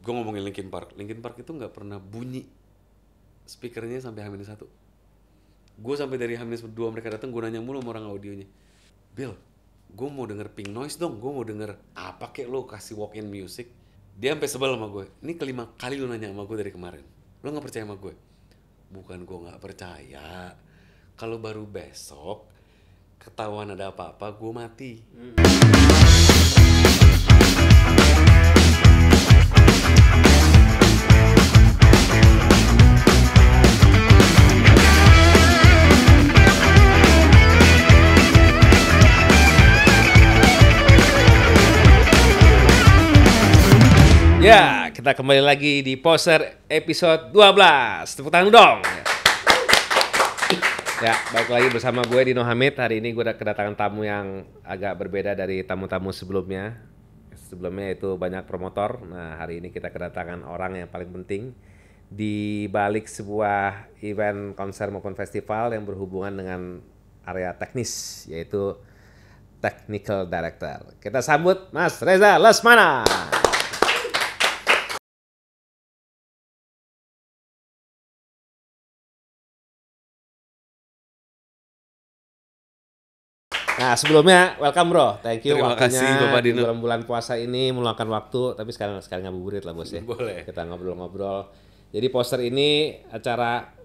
Gue ngomongin Linkin Park itu nggak pernah bunyi speakernya sampai H-1. Gue sampai dari H-2 mereka datang, gue nanya mulu sama orang audionya, Bill, gue mau denger Pink Noise dong, gue mau denger apa kek, lo kasih walk-in music. Dia sampai sebel sama gue, ini kelima kali lo nanya sama gue dari kemarin, lo nggak percaya sama gue? Bukan gue nggak percaya, kalau baru besok ketahuan ada apa-apa gue mati. Ya, kita kembali lagi di Poser episode 12. Tepuk tangan dong. Ya, balik lagi bersama gue Dino Hamid. Hari ini gue udah kedatangan tamu yang agak berbeda dari tamu-tamu sebelumnya. Sebelumnya itu banyak promotor. Nah, hari ini kita kedatangan orang yang paling penting di balik sebuah event konser maupun festival yang berhubungan dengan area teknis, yaitu Technical Director. Kita sambut Mas Reza Lesmana. Nah, sebelumnya welcome bro, thank you. Terima kasih Bapak Dino. Bulan puasa ini meluangkan waktu, tapi sekarang ngabuburit lah bos ya. Boleh. Kita ngobrol-ngobrol. Jadi Poster ini acara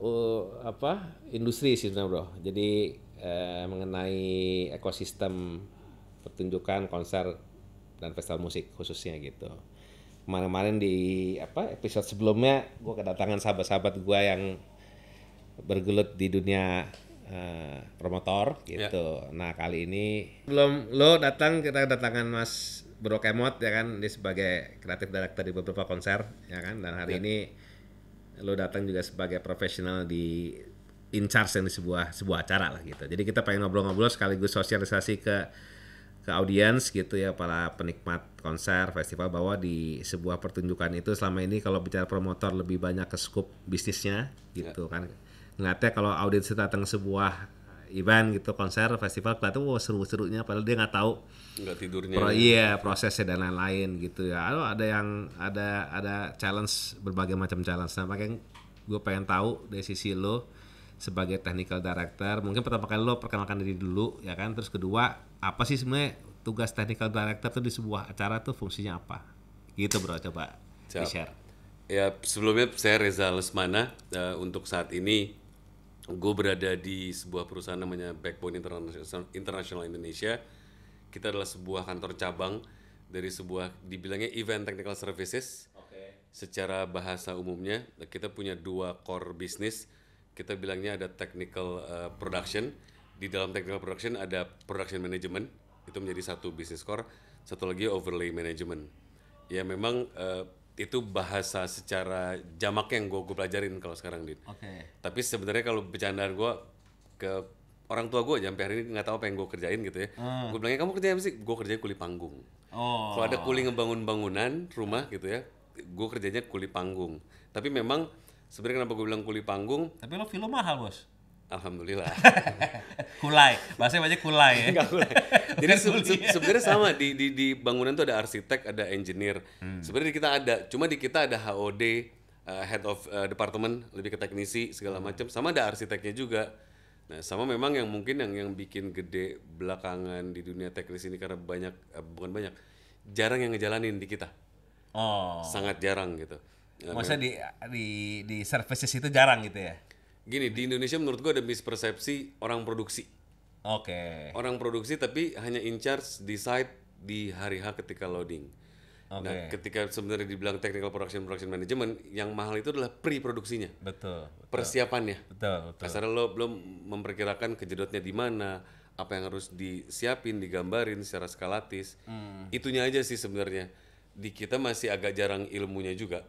industri sih sebenarnya bro. Jadi mengenai ekosistem pertunjukan konser dan festival musik khususnya gitu. Kemarin-kemarin di episode sebelumnya gue kedatangan sahabat-sahabat gue yang bergelut di dunia promotor gitu. Ya. Nah kali ini belum lo datang, kita kedatangan Mas Bro Kemot ya kan, dia sebagai kreatif director di beberapa konser ya kan, dan hari ini lo datang juga sebagai profesional di in charge yang di sebuah acara lah gitu. Jadi kita pengen ngobrol-ngobrol sekaligus sosialisasi ke audiens gitu ya, para penikmat konser festival, bahwa di sebuah pertunjukan itu selama ini kalau bicara promotor lebih banyak ke scope bisnisnya gitu kan. Ngeliatnya kalau audiens datang sebuah event gitu, konser, festival, kelihatan wah seru-serunya, padahal dia nggak tahu tidurnya, prosesnya dan lain-lain gitu ya. Ada challenge, berbagai macam challenge. Nah makanya gue pengen tahu dari sisi lo sebagai technical director, mungkin pertama kali lo perkenalkan diri dulu ya kan, terus kedua apa sih sebenarnya tugas technical director tuh di sebuah acara tuh fungsinya apa gitu bro, coba di share. Ya sebelumnya saya Reza Lesmana, untuk saat ini gue berada di sebuah perusahaan namanya Backbone International Indonesia. Kita adalah sebuah kantor cabang dari sebuah dibilangnya event technical services. Secara bahasa umumnya kita punya dua core bisnis. Kita bilangnya ada technical production. Di dalam technical production ada production management, itu menjadi satu bisnis core. Satu lagi overlay management. Ya memang itu bahasa secara jamak yang gue pelajarin kalau sekarang, Din. Tapi sebenarnya kalau bercandaan gue ke orang tua gue sampai hari ini nggak tahu apa yang gue kerjain gitu ya. Gue bilangnya, kamu kerjain apa sih? Gue kerjain kuli panggung. Kalau ada kuli ngebangun bangunan rumah gitu ya, gue kerjanya kuli panggung. Tapi memang sebenarnya kenapa gue bilang kuli panggung? Tapi lo film mahal bos. Alhamdulillah. Kulai, bahasanya banyak kulai ya. Enggak kulai. Jadi sebenarnya sama di bangunan tuh ada arsitek, ada engineer. Sebenarnya di kita ada, cuma di kita ada HOD, head of department, lebih ke teknisi segala macam. Sama ada arsiteknya juga. Nah, sama memang yang mungkin yang bikin gede belakangan di dunia teknis ini karena jarang yang ngejalanin di kita. Sangat jarang gitu. Maksudnya di services itu jarang gitu ya? Gini, di Indonesia menurut gue ada mispersepsi orang produksi. Orang produksi tapi hanya in charge di site di hari H ketika loading. Nah, ketika sebenarnya dibilang technical production management, yang mahal itu adalah pre-produksinya. Betul. Persiapannya. Betul. Kasarnya lo belum memperkirakan kejedotnya di mana, apa yang harus disiapin, digambarin secara skalatis. Itunya aja sih sebenarnya. Di kita masih agak jarang ilmunya juga.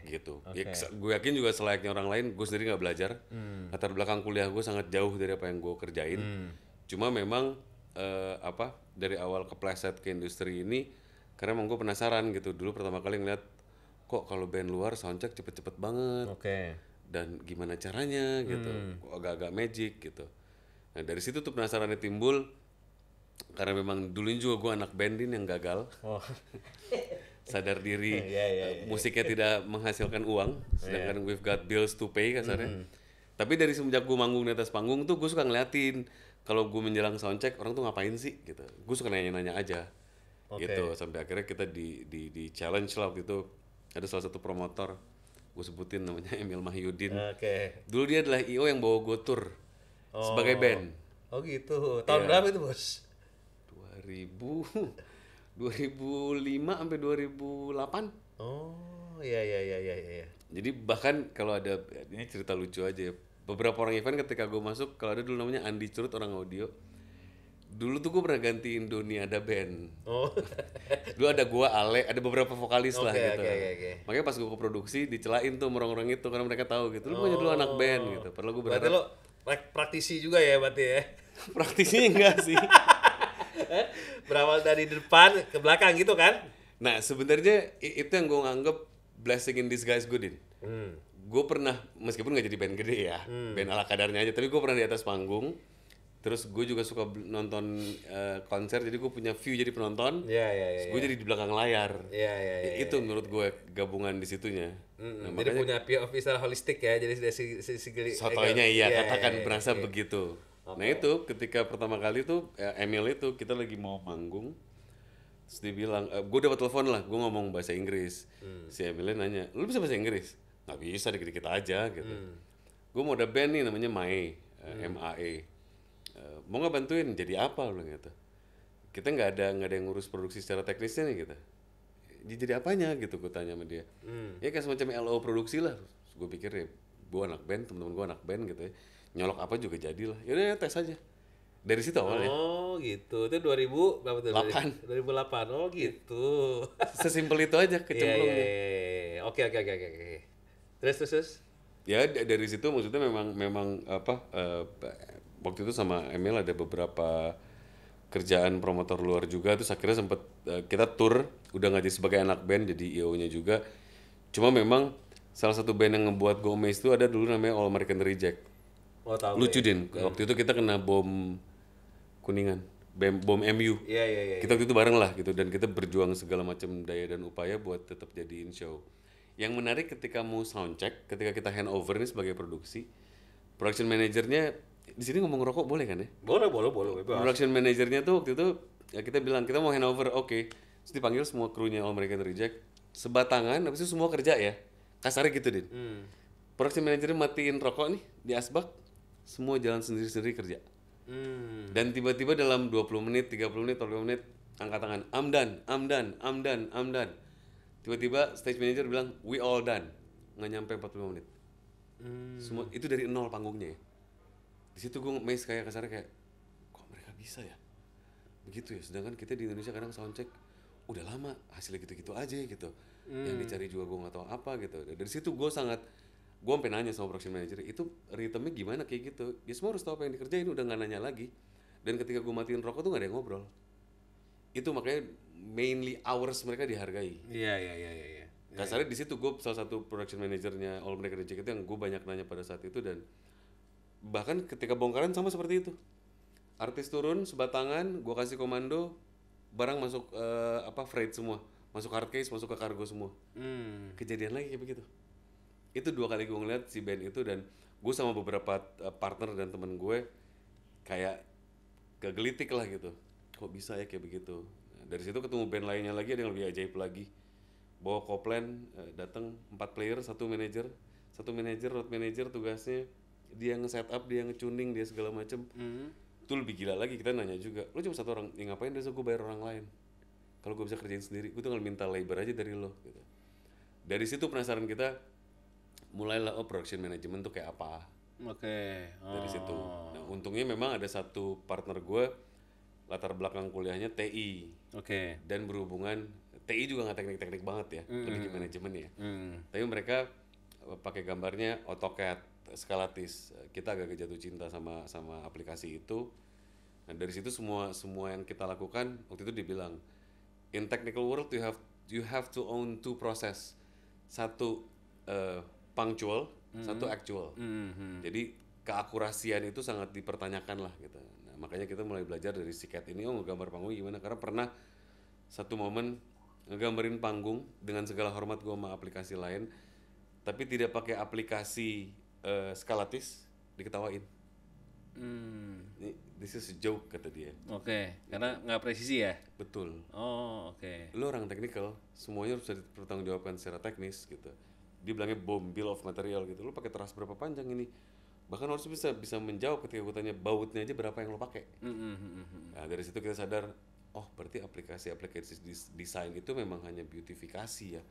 Gitu. Ya, gue yakin juga selayaknya orang lain, gue sendiri nggak belajar. Latar belakang kuliah gue sangat jauh dari apa yang gue kerjain. Cuma memang dari awal kepleset ke industri ini, karena emang gue penasaran gitu. Dulu pertama kali ngeliat, kok kalau band luar soundcheck cepet-cepet banget. Dan gimana caranya gitu, kok agak-agak magic gitu. Nah dari situ tuh penasarannya timbul, karena memang dulunya juga gue anak bandin yang gagal. sadar diri, Iya. musiknya tidak menghasilkan uang, sedangkan we've got bills to pay kasarnya. Tapi dari semenjak gue manggung di atas panggung tuh gue suka ngeliatin kalau gue menjelang soundcheck orang tuh ngapain sih gitu. Gue suka nanya-nanya aja. Oke. Gitu sampai akhirnya kita di challenge lah waktu itu. Ada salah satu promotor, gue sebutin namanya Emil Mahyudin. Oke. Dulu dia adalah IO yang bawa gue tour sebagai band. Oh gitu. Tahun berapa itu, Bos? 2000 2005 sampai 2008. Oh, iya. Jadi bahkan kalau ada, ini cerita lucu aja ya. Beberapa orang event ketika gue masuk, kalau ada dulu namanya Andi Curut, orang audio. Dulu tuh gue pernah gantiin Doni ada band. Oh. Dulu ada gua, Ale, ada beberapa vokalis lah gitu. Oke. Makanya pas gue ke produksi dicelain tuh orang-orang itu karena mereka tahu gitu. Lu punya dulu anak band gitu. Padahal gue Berarti berharap lo praktisi juga ya berarti ya? praktisinya enggak sih. Berawal dari depan ke belakang gitu kan? Nah sebenarnya itu yang gue nganggep blessing in disguise gue, Din. Gue pernah, meskipun nggak jadi band gede ya, band ala kadarnya aja, tapi gue pernah di atas panggung. Terus gue juga suka nonton konser, jadi gue punya view jadi penonton. Iya. Gue jadi di belakang layar. Iya. Itu menurut gue gabungan di situnya. Jadi Nah, makanya punya POV secara holistik ya, jadi dari sotoynya iya, katakan berasa begitu. Nah itu ketika pertama kali tuh Emil itu kita lagi mau manggung, terus dia bilang, gue dapat telepon lah, gue ngomong bahasa Inggris. Si Emilnya nanya, lu bisa bahasa Inggris? Nggak bisa, dikit-dikit aja gitu. Gue mau ada band nih namanya MAE, MAE. Mau nggak bantuin? Jadi apa lu gitu? Kita nggak ada yang ngurus produksi secara teknisnya nih gitu. Jadi apanya gitu, gue tanya sama dia. Ya kayak semacam LO produksi lah. Gue pikir ya, gue anak band, temen-temen gue anak band gitu ya. Nyolok apa juga jadilah. Yaudah ya, tes aja. Dari situ awalnya. Oh gitu, itu 2000 berapa tuh? 8. 2008, oh gitu. Sesimpel itu aja kecemplungnya. Iya. Oke. Terus? Ya dari situ maksudnya memang apa waktu itu sama Emil ada beberapa kerjaan promotor luar juga, terus akhirnya sempet kita tour, udah nggak jadi sebagai anak band jadi IO-nya juga. Cuma memang salah satu band yang ngebuat gue amazed itu ada dulu namanya All American Reject. Oh tahu. Lucu Din, waktu itu kita kena bom Kuningan, bom MU. Iya. Kita waktu itu bareng lah gitu, dan kita berjuang segala macam daya dan upaya buat tetap jadiin show. Yang menarik ketika mau soundcheck, ketika kita handover nih sebagai production manajernya di sini ngomong rokok boleh kan ya? Boleh. Bebas. Production manajernya tuh waktu itu ya kita bilang kita mau handover, oke. Terus dipanggil semua krunya All American Reject, sebatangan, habis itu semua kerja ya. Kasarnya gitu, Din. Production manajernya matiin rokok nih di asbak, semua jalan sendiri-sendiri kerja. Dan tiba-tiba dalam 20 menit, 30 menit, 40 menit angkat tangan, I'm done. Tiba-tiba stage manager bilang we all done. Nggak nyampe 45 menit. Semua itu dari nol panggungnya ya. Di situ gue amazed kayak kasarnya kayak kok mereka bisa ya begitu ya, sedangkan kita di Indonesia kadang soundcheck udah lama hasilnya gitu-gitu aja gitu. Yang dicari juga gue nggak tahu apa gitu. Dari situ gue sampai nanya sama production manager, itu ritmenya gimana kayak gitu. Dia semua harus tahu apa yang dikerjain, udah nggak nanya lagi. Dan ketika gue matiin rokok tuh nggak ada yang ngobrol. Itu makanya mainly hours mereka dihargai. Iya. Kasarnya di situ gue salah satu production manajernya All American Reject itu yang gue banyak nanya pada saat itu. Dan bahkan ketika bongkaran sama seperti itu, artis turun sebatangan, gue kasih komando, barang masuk freight semua, masuk hard case, masuk ke kargo semua. Kejadian lagi kayak begitu. Itu 2 kali gue ngeliat si band itu, dan gue sama beberapa partner dan temen gue kayak kegelitik lah gitu, kok bisa ya kayak begitu. Nah, dari situ ketemu band lainnya lagi, ada yang lebih ajaib lagi, bawa Copland, datang 4 player, 1 manajer, road manager, tugasnya dia nge-setup, dia nge-tuning, dia segala macem. Itu lebih gila lagi, kita nanya juga, lo cuma 1 orang, ya ngapain gue bayar orang lain kalau gue bisa kerjain sendiri, gue tinggal minta labor aja dari lo gitu. Dari situ penasaran kita, mulailah production management tuh kayak apa. Oke. Dari situ. Nah untungnya memang ada satu partner gue, latar belakang kuliahnya TI. Oke. Dan berhubungan, TI juga nggak teknik-teknik banget ya, lebih ke manajemen ya. Tapi mereka pakai gambarnya AutoCAD, Skalatis. Kita agak jatuh cinta sama aplikasi itu. Nah dari situ semua yang kita lakukan waktu itu dibilang, in technical world you have to own 2 process. Satu punctual, satu actual. Jadi keakurasian itu sangat dipertanyakan lah gitu. Nah, makanya kita mulai belajar dari si Cat ini, gambar panggung gimana, karena pernah satu momen ngegambarin panggung dengan segala hormat gue sama aplikasi lain, tapi tidak pakai aplikasi skalatis, diketawain. This is a joke kata dia. Oke, karena nggak presisi ya. Betul. Oh, oke. Lu orang technical, semuanya harus dipertanggungjawabkan secara teknis gitu. Dia bilangnya bill of material gitu. Lu pakai teras berapa panjang ini? Bahkan harus bisa menjawab ketika gue tanya bautnya aja berapa yang lo pakai. Nah dari situ kita sadar, oh berarti aplikasi desain itu memang hanya beautifikasi ya,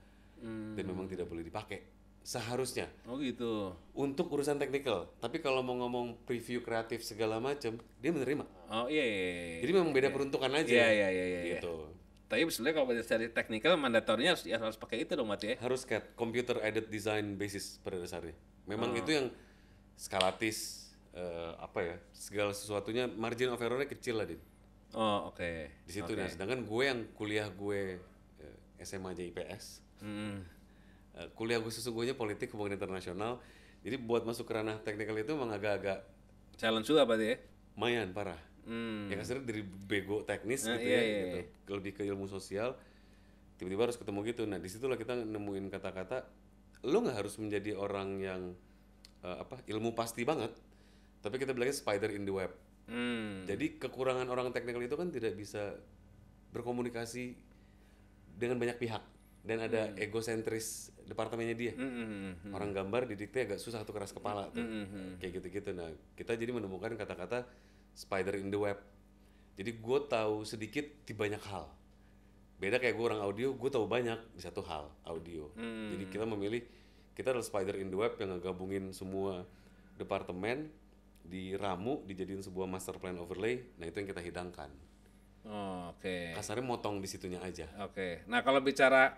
dan memang tidak boleh dipakai seharusnya. Oh gitu. Untuk urusan teknikal, tapi kalau mau ngomong preview kreatif segala macam, dia menerima. Oh iya, iya, iya. Jadi memang beda peruntukan aja. Iya. Gitu. Tapi sebenarnya kalau dari teknikal mandatornya harus pakai itu dong Mati ya. Harus CAD, computer aided design basis pada dasarnya. Memang itu yang skalatis, apa ya, segala sesuatunya margin of errornya kecil lah, Din. Oh oke. Di situ. Nah sedangkan gue yang kuliah gue SMA aja IPS, kuliah gue sesungguhnya politik hubungan internasional, jadi buat masuk ke ranah teknikal itu memang agak-agak Challenge juga berarti ya. lumayan parah. Ya kasarnya dari bego teknis gitu iya, ya, iya, gitu. Lebih ke ilmu sosial, tiba-tiba harus ketemu gitu. Nah disitulah kita nemuin kata-kata, lo nggak harus menjadi orang yang ilmu pasti banget, tapi kita bilangnya spider in the web. Jadi kekurangan orang teknikal itu kan tidak bisa berkomunikasi dengan banyak pihak, dan ada egosentris departemennya dia. Orang gambar didikte agak susah tuh, keras kepala tuh. Kayak gitu-gitu. Nah kita jadi menemukan kata-kata spider in the web. Jadi gue tahu sedikit di banyak hal. Beda kayak gue orang audio, gue tahu banyak di satu hal audio. Jadi kita memilih, kita adalah spider in the web yang ngegabungin semua departemen, diramu, dijadiin sebuah master plan overlay. Nah itu yang kita hidangkan. Oh, oke. Kasarnya motong di situnya aja. Oke. Nah kalau bicara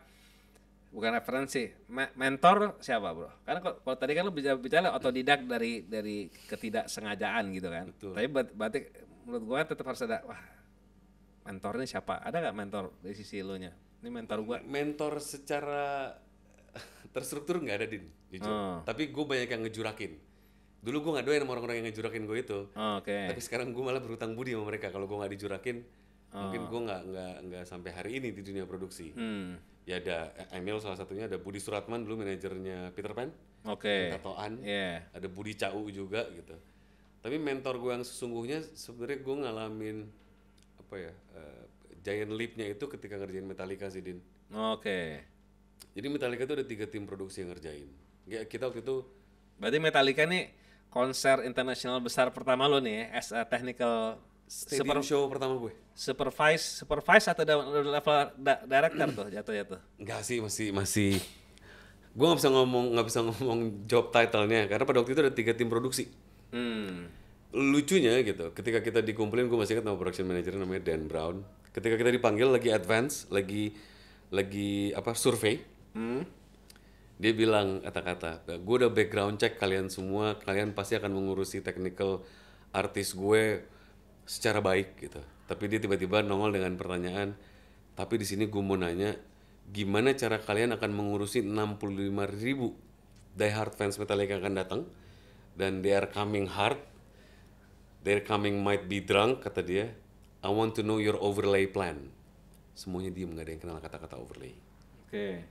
bukan referensi, mentor siapa bro? Karena kalau tadi kan lu bicara otodidak dari ketidaksengajaan gitu kan. Betul. Tapi berarti menurut gua tetap harus ada, wah mentornya siapa? Ada nggak mentor dari sisi lu nya? Ini mentor gua. Mentor secara terstruktur nggak ada, Din, jujur. Tapi gue banyak yang ngejurakin. Dulu gue nggak doyan sama orang-orang yang ngejurakin gue itu. Oke. Tapi sekarang gue malah berhutang budi sama mereka. Kalau gue nggak dijurakin, mungkin gue nggak sampai hari ini di dunia produksi. Ya ada Emil salah satunya, ada Budi Suratman dulu manajernya Peter Pan. Oke. Tatoan. Iya. Ada Budi Cau juga gitu. Tapi mentor gue yang sesungguhnya sebenarnya gue ngalamin apa ya, giant leap-nya itu ketika ngerjain Metallica sih, Din. Oke. Jadi Metallica itu ada 3 tim produksi yang ngerjain. Ya, kita waktu itu Berarti Metallica nih konser internasional besar pertama lo nih ya, as a technical stadium show pertama gue. supervise atau level director tuh jatuhnya tuh. Enggak sih, masih gue nggak bisa ngomong job title-nya karena pada waktu itu ada 3 tim produksi. Lucunya gitu, ketika kita dikumpulin, gue masih ingat nama production manager namanya Dan Brown. Ketika kita dipanggil lagi advance, lagi apa, survei, dia bilang kata-kata, gue udah background check kalian semua, kalian pasti akan mengurusi technical artis gue secara baik gitu. Tapi dia tiba-tiba nongol dengan pertanyaan, tapi di sini gue mau nanya, gimana cara kalian akan mengurusi 65.000 diehard fans Metallica akan datang, dan they are coming hard, they're coming might be drunk, kata dia. I want to know your overlay plan. Semuanya diem, nggak ada yang kenal kata-kata overlay. Oke.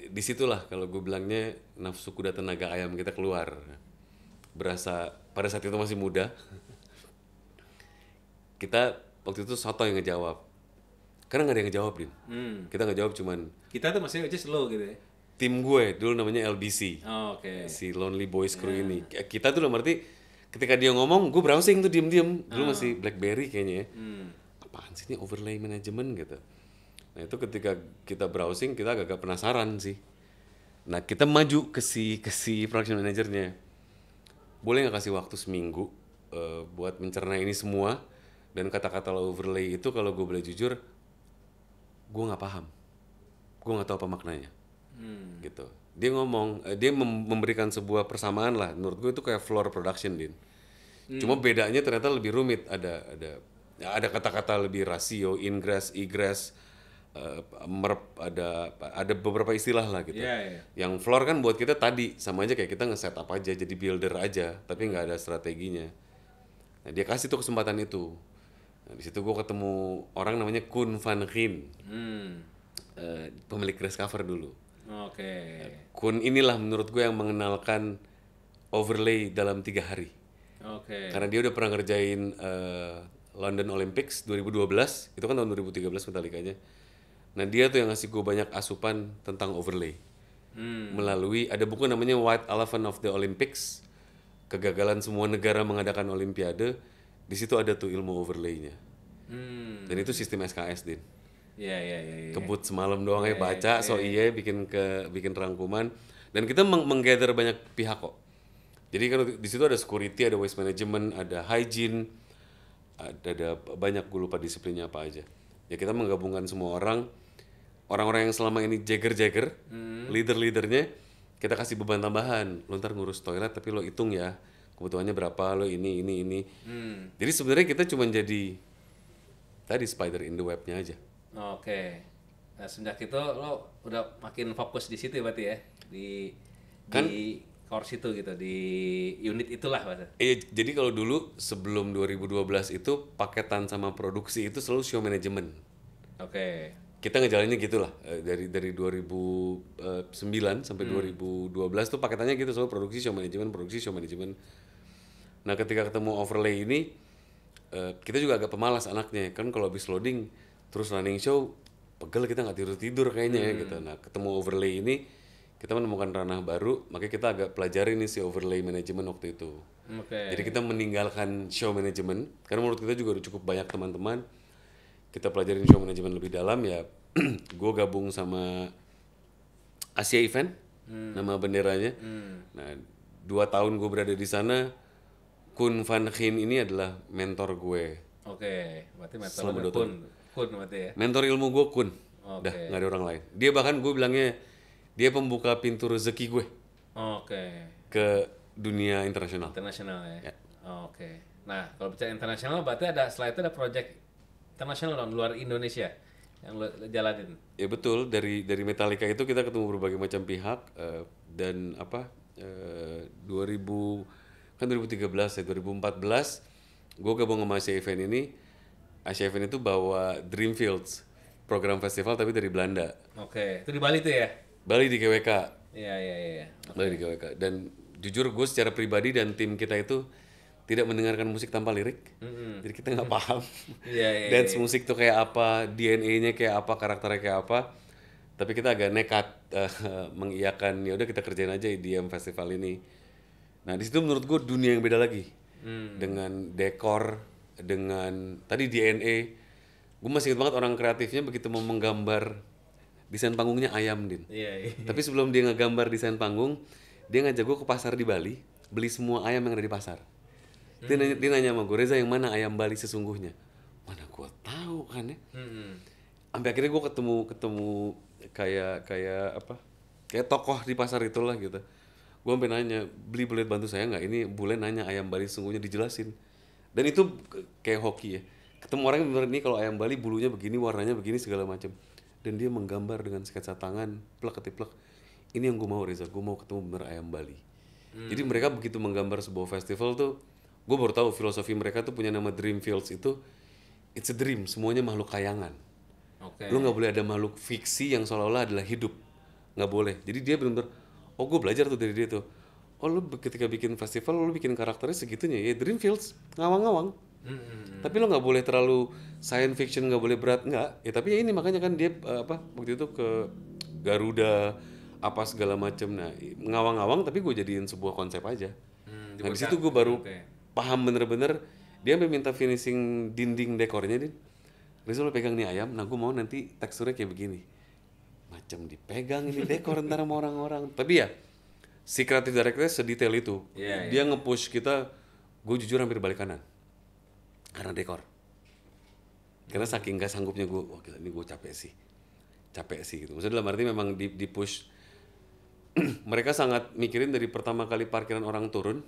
Disitulah kalau gue bilangnya nafsu kuda tenaga ayam kita keluar. Berasa pada saat itu masih muda. Kita waktu itu soto yang ngejawab. Karena nggak ada yang ngejawab, Din. Kita ngejawab cuman Kita tuh masih just slow gitu ya. tim gue dulu namanya LBC. Oh, oke. Si Lonely Boys Crew ini. Kita tuh berarti ketika dia ngomong, gue browsing tuh diem-diem. Dulu masih BlackBerry kayaknya ya. Apaan sih ini overlay management gitu. Nah itu ketika kita browsing, kita agak penasaran sih. Nah kita maju ke si production manajernya. Boleh nggak kasih waktu seminggu buat mencerna ini semua, dan kata-kata overlay itu kalau gue boleh jujur, gue nggak paham. Gue nggak tahu apa maknanya. Gitu. Dia ngomong, dia memberikan sebuah persamaan lah. Menurut gue itu kayak floor production, Din. Cuma bedanya ternyata lebih rumit. Ada kata-kata lebih rasio, ingress, egress, ada beberapa istilah lah gitu. Yang floor kan buat kita tadi sama aja kayak kita nge-setup aja, jadi builder aja, tapi nggak ada strateginya. Nah dia kasih tuh kesempatan itu. Nah, di situ gue ketemu orang namanya Koen van Gien. pemilik Grace Cover dulu. Oke. Kun inilah menurut gue yang mengenalkan overlay dalam 3 hari. Oke. Karena dia udah pernah ngerjain London Olympics 2012, itu kan tahun 2013 Metallica-nya. Nah dia tuh yang ngasih gue banyak asupan tentang overlay. Melalui, ada buku namanya White Elephant of the Olympics, kegagalan semua negara mengadakan Olimpiade, di situ ada tuh ilmu overlay-nya. Dan itu sistem SKS, Din. Iya. Kebut semalam doang ya baca, bikin rangkuman. Dan kita menggather banyak pihak kok. Jadi kan di situ ada security, ada waste management, ada hygiene, ada banyak, gue lupa disiplinnya apa aja. Ya kita menggabungkan semua orang-orang yang selama ini jagger, leader-leadernya, kita kasih beban tambahan. Lo ntar ngurus toilet tapi lo hitung ya kebutuhannya berapa, lo ini. Jadi sebenarnya kita cuma jadi tadi spider in the web-nya aja. Oke. Nah, semenjak itu lo udah makin fokus di situ ya berarti ya, di course itu gitu, di unit itulah bahasa. Jadi kalau dulu sebelum 2012 itu paketan sama produksi itu selalu show management. Oke. Kita ngejalaninnya gitulah dari 2009 sampai 2012 tuh paketannya gitu, selalu produksi show management. Nah ketika ketemu overlay ini kita juga agak pemalas anaknya kan, kalau habis loading terus running show pegel, kita nggak tidur kayaknya ya gitu. Nah ketemu overlay ini kita menemukan ranah baru, makanya kita agak pelajari nih si overlay management waktu itu. Jadi kita meninggalkan show management karena menurut kita juga udah cukup banyak teman-teman. Kita pelajarin show management lebih dalam ya. Gue gabung sama Asia Event, nama benderanya. Nah 2 tahun gue berada di sana. Kun Van Gien ini adalah mentor gue. Oke, berarti mentor Kun berarti ya. Mentor ilmu gue Kun. Dah nggak ada orang lain. Dia bahkan gue bilangnya dia pembuka pintu rezeki gue. Oke. Ke dunia internasional. Internasional ya. Oke. Nah, kalau bicara internasional berarti setelah itu ada project internasional dong, luar Indonesia yang lo jalanin. Ya betul, dari Metallica itu kita ketemu berbagai macam pihak dan 2013 ya 2014 gue gabung sama Asia Event ini. Asia Event itu bawa Dreamfields, program festival tapi dari Belanda. Oke, itu di Bali tuh ya? Bali di GWK. Iya. Bali di GWK. Dan jujur gue secara pribadi dan tim kita itu tidak mendengarkan musik tanpa lirik. Jadi kita nggak paham dance musik tuh kayak apa, DNA-nya kayak apa, karakternya kayak apa. Tapi kita agak nekat mengiyakan, ya udah kita kerjain aja EDM festival ini. Nah di situ menurut gue dunia yang beda lagi. Dengan dekor, dengan tadi DNA. Gue masih ingat banget orang kreatifnya begitu mau menggambar desain panggungnya ayam, Din. Iya. Tapi sebelum dia ngegambar desain panggung, dia ngajak gue ke pasar di Bali, beli semua ayam yang ada di pasar. Dia nanya sama gue, Reza yang mana ayam Bali sesungguhnya? Mana gue tahu kan ya. Sampai akhirnya gue ketemu kayak tokoh di pasar itulah gitu. Gue sampai nanya, boleh bantu saya nggak? Ini boleh nanya ayam Bali sesungguhnya, dijelasin. Dan itu kayak hoki ya. Ketemu orang yang bener nih kalau ayam Bali bulunya begini, warnanya begini segala macam. Dan dia menggambar dengan sketsa tangan, plek. Ini yang gue mau, Reza, gue mau ketemu bener ayam Bali. Jadi mereka begitu menggambar sebuah festival tuh, gue baru tahu filosofi mereka tuh punya nama Dreamfields itu, it's a dream, semuanya makhluk kayangan. Lo nggak boleh ada makhluk fiksi yang seolah-olah adalah hidup, nggak boleh. Jadi dia bener-bener, gue belajar tuh dari dia tuh. Lo ketika bikin festival, lo bikin karakternya segitunya ya, Dreamfields, ngawang-ngawang. Tapi lo nggak boleh terlalu science fiction, nggak boleh berat, nggak. Ya tapi ya ini makanya kan dia waktu itu ke Garuda apa segala macam. Nah ngawang-ngawang tapi gue jadiin sebuah konsep aja. Nah di situ gue baru paham bener-bener. Dia sampai minta finishing dinding dekornya, Din. Reza lo pegang nih ayam, nah gue mau nanti teksturnya kayak begini. Macam dipegang ini dekor ntar sama orang-orang. Tapi ya si kreatif directornya sedetail itu. Dia nge-push kita. Gue jujur hampir balik kanan karena dekor. Karena saking gak sanggupnya gue, wah gila, ini gue capek sih gitu. Maksudnya dalam arti memang di push. Mereka sangat mikirin dari pertama kali parkiran orang turun,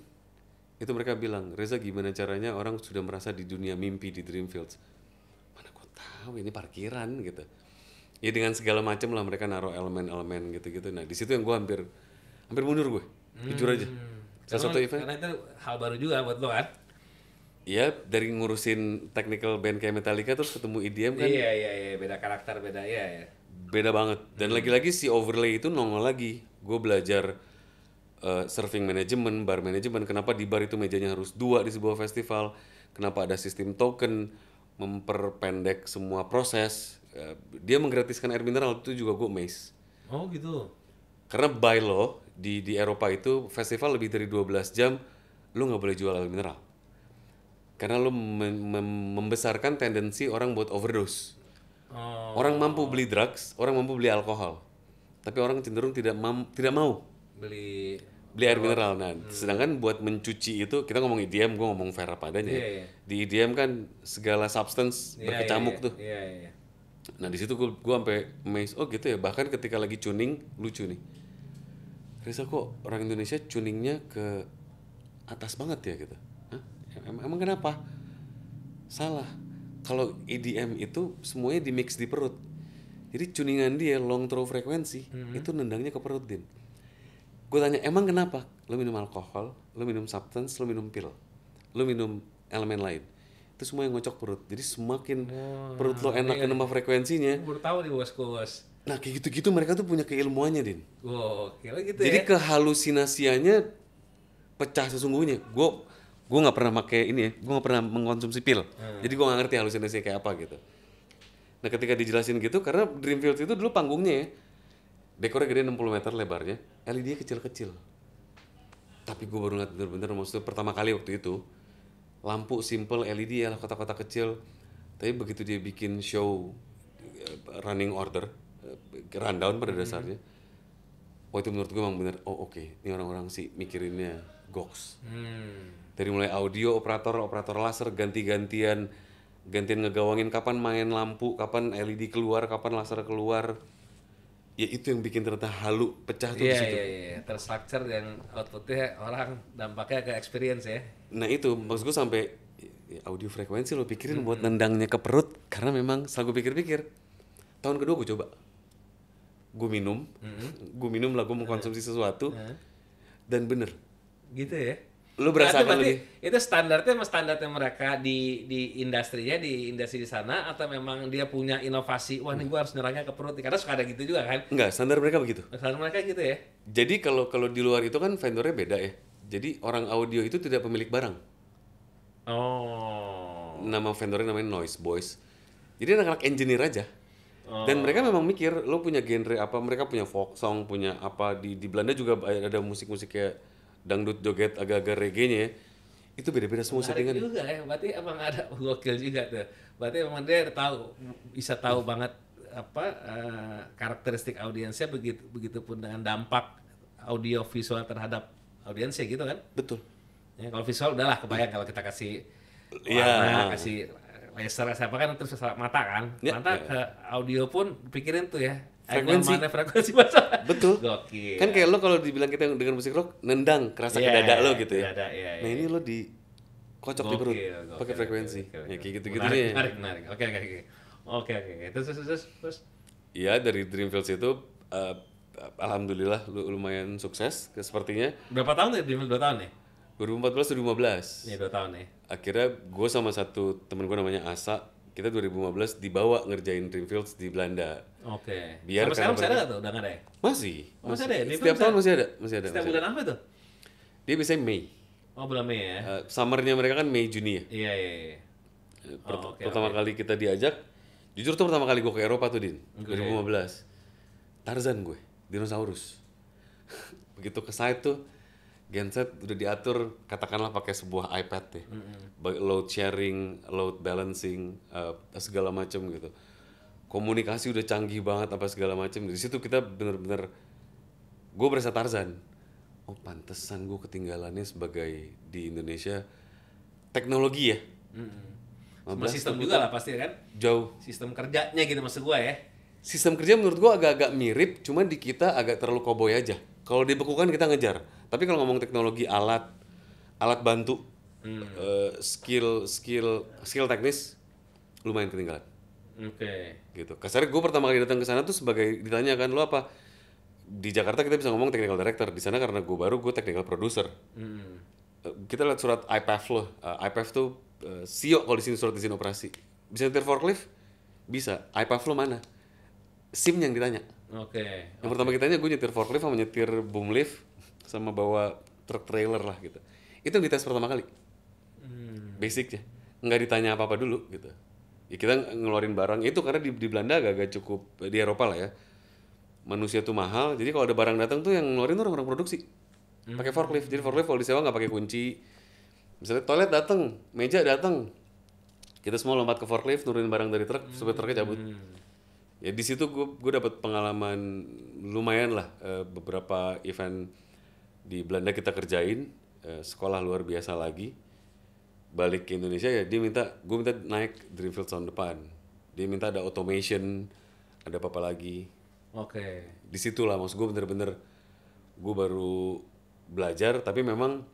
itu mereka bilang, Reza gimana caranya orang sudah merasa di dunia mimpi di Dreamfields. Mana gue tahu ini parkiran gitu. Ya dengan segala macam lah mereka naruh elemen-elemen gitu-gitu. Nah di situ yang gue hampir mundur gue, jujur aja. Salah satu event. Karena itu hal baru juga buat lo kan? Iya, dari ngurusin technical band kayak Metallica terus ketemu EDM kan. Iya, beda karakter, beda ya. beda banget. Dan lagi-lagi si overlay itu nongol lagi. Gue belajar serving management, bar management. Kenapa di bar itu mejanya harus 2 di sebuah festival? Kenapa ada sistem token, memperpendek semua proses. Dia menggratiskan air mineral, itu juga gue amazed. Oh gitu. Karena by law di Eropa itu festival lebih dari 12 jam lu nggak boleh jual air mineral. Karena lu membesarkan tendensi orang buat overdose. Oh, Orang mampu beli drugs, orang mampu beli alkohol. Tapi orang cenderung tidak mau beli beli air mineral. Nah, sedangkan buat mencuci itu kita ngomong EDM, gue ngomong fair apa adanya. Iya, iya. Di EDM kan segala substance berkecamuk tuh. Iya, iya. Nah, di situ gue sampai amazed. Oh gitu ya, bahkan ketika lagi tuning lucu nih. Risa kok orang Indonesia tuningnya ke atas banget ya gitu. Hah? Emang kenapa? Salah. Kalau EDM itu semuanya di mix di perut. Jadi tuningan dia long throw frekuensi itu nendangnya ke perut din. Gue tanya emang kenapa? Lo minum alkohol, lo minum substance, lo minum pil, lo minum elemen lain. Itu semua yang ngocok perut. Jadi semakin perut lo enak ke nama frekuensinya. Gue baru tahu nih bos. Nah kayak gitu-gitu mereka tuh punya keilmuannya din. Wow, kira gitu Jadi ya. kehalusinasiannya pecah sesungguhnya. Gue nggak pernah pakai ini ya, gue nggak pernah mengkonsumsi pil. Jadi gue nggak ngerti halusinasinya kayak apa gitu. Nah ketika dijelasin gitu, karena Dreamfields itu dulu panggungnya ya, dekornya gede 60 meter lebarnya, LED-nya kecil-kecil. Tapi gue baru ngeliat bener-bener, maksudnya pertama kali waktu itu, lampu simple LED ya kotak-kotak kecil. Tapi begitu dia bikin show running order, rundown pada dasarnya, wah itu menurut gue emang bener, oh oke, ini orang-orang sih mikirinnya goks. Dari mulai audio, operator laser, gantian ngegawangin kapan main lampu, kapan LED keluar, kapan laser keluar. Ya itu yang bikin ternyata halu pecah tuh di situ. Iya. Terstruktur dan outputnya orang dampaknya ke experience ya. Nah itu maksud gue sampai ya, audio frekuensi lo pikirin buat nendangnya ke perut, karena memang setelah gue pikir-pikir, tahun kedua gue coba, gue minum lah, gue mengkonsumsi sesuatu, dan bener, Gitu ya. lo berasakan berarti lebih. itu standarnya mereka di industrinya, di industri di sana, atau memang dia punya inovasi, wah ini gue harus nyerangnya ke perut, karena suka ada gitu juga kan. Enggak, standar mereka begitu. Standar mereka gitu ya. Jadi kalau di luar itu kan vendornya beda ya. Jadi orang audio itu tidak pemilik barang. Oh. Nama vendornya namanya Noise Boys. Jadi anak-anak engineer aja. Dan mereka memang mikir lo punya genre apa, mereka punya folk song, punya apa, di Belanda juga ada musik-musik kayak dangdut joget agak-agak reggae-nya ya. Itu beda-beda semua Menarik settingan. juga ya, berarti emang ada gokil juga tuh. Berarti emang dia bisa tahu banget apa karakteristik audiensnya, begitupun dengan dampak audio visual terhadap audiensnya gitu kan. Betul. Ya, kalau visual udahlah kebayang kalau kita kasih Iya. warna, kasih laser apa kan terus mata kan. Ya, Mata ya. ke audio pun pikirin tuh ya. Frekuensi. Mana frekuensi bahasa. Betul. Gokil. Kan kayak lo kalau dibilang kita dengan musik rock nendang kerasa ke Iya, dada lo gitu ya. dada, iya, Nah, ini lo di kocok di perut Gokil, pakai frekuensi. gokil. Ya kayak gitu-gitu Menarik. Oke. Oke. Terus. Iya, dari Dreamfields itu alhamdulillah lumayan sukses sepertinya. Berapa tahun ya? 2 tahun ya? 2014 2015. Iya 2 tahun ya. Akhirnya gue sama satu temen gue namanya Asa, kita 2015 dibawa ngerjain Dreamfields di Belanda. Oke. Biar Sampai sekarang karena masih ada nggak tuh? Udah nggak ada ya? Masih. Masih ada ya? Dreamfields Setiap tahun ada? masih ada. Setiap bulan apa tuh? Dia biasanya Mei. Oh bulan Mei ya? Summernya mereka kan Mei Juni ya. Iya. Pertama kali kita diajak, jujur tuh pertama kali gue ke Eropa tuh Din, 2015. Tarzan gue, dinosaurus. Begitu ke site tuh, genset udah diatur katakanlah pakai sebuah iPad ya. Load sharing, load balancing, segala macam gitu. Komunikasi udah canggih banget apa segala macam. Di situ kita bener-bener, gue berasa Tarzan. Oh pantesan gue ketinggalannya sebagai di Indonesia teknologi ya. Semua sistem juga lah pasti kan? Jauh. Sistem kerjanya gitu maksud gua ya. Sistem kerja menurut gua agak-agak mirip, cuman di kita agak terlalu cowboy aja. Kalau dibekukan kita ngejar. Tapi kalau ngomong teknologi alat bantu, skill teknis, lumayan ketinggalan. Oke. Gitu. Kasarnya gue pertama kali datang ke sana tuh sebagai ditanya kan lo apa? Di Jakarta kita bisa ngomong technical director, di sana karena gue baru gue technical producer. Kita lihat surat IPAF lo, IPAF tuh CEO kalau di sini surat izin operasi. Bisa nyetir forklift? Bisa. IPAF lo mana? SIM yang ditanya. Oke. Yang pertama kitanya gue nyetir forklift sama nyetir boom lift sama bawa truk trailer lah gitu. Itu yang dites pertama kali. Basicnya. Nggak ditanya apa-apa dulu gitu. Ya kita ngeluarin barang itu karena di Belanda agak cukup, di Eropa lah ya. Manusia tuh mahal, jadi kalau ada barang datang tuh yang ngeluarin tuh orang-orang produksi. Pakai forklift. Jadi forklift kalau disewa nggak pakai kunci. Misalnya toilet datang, meja datang. Kita semua lompat ke forklift, nurunin barang dari truk, supaya truknya cabut. Ya di situ gue dapat pengalaman lumayan lah, beberapa event di Belanda kita kerjain, sekolah luar biasa lagi. Balik ke Indonesia ya gue minta naik Dreamfield tahun depan. Dia minta ada automation, ada apa lagi. Oke. Di situlah maksud gue bener-bener gue baru belajar, tapi memang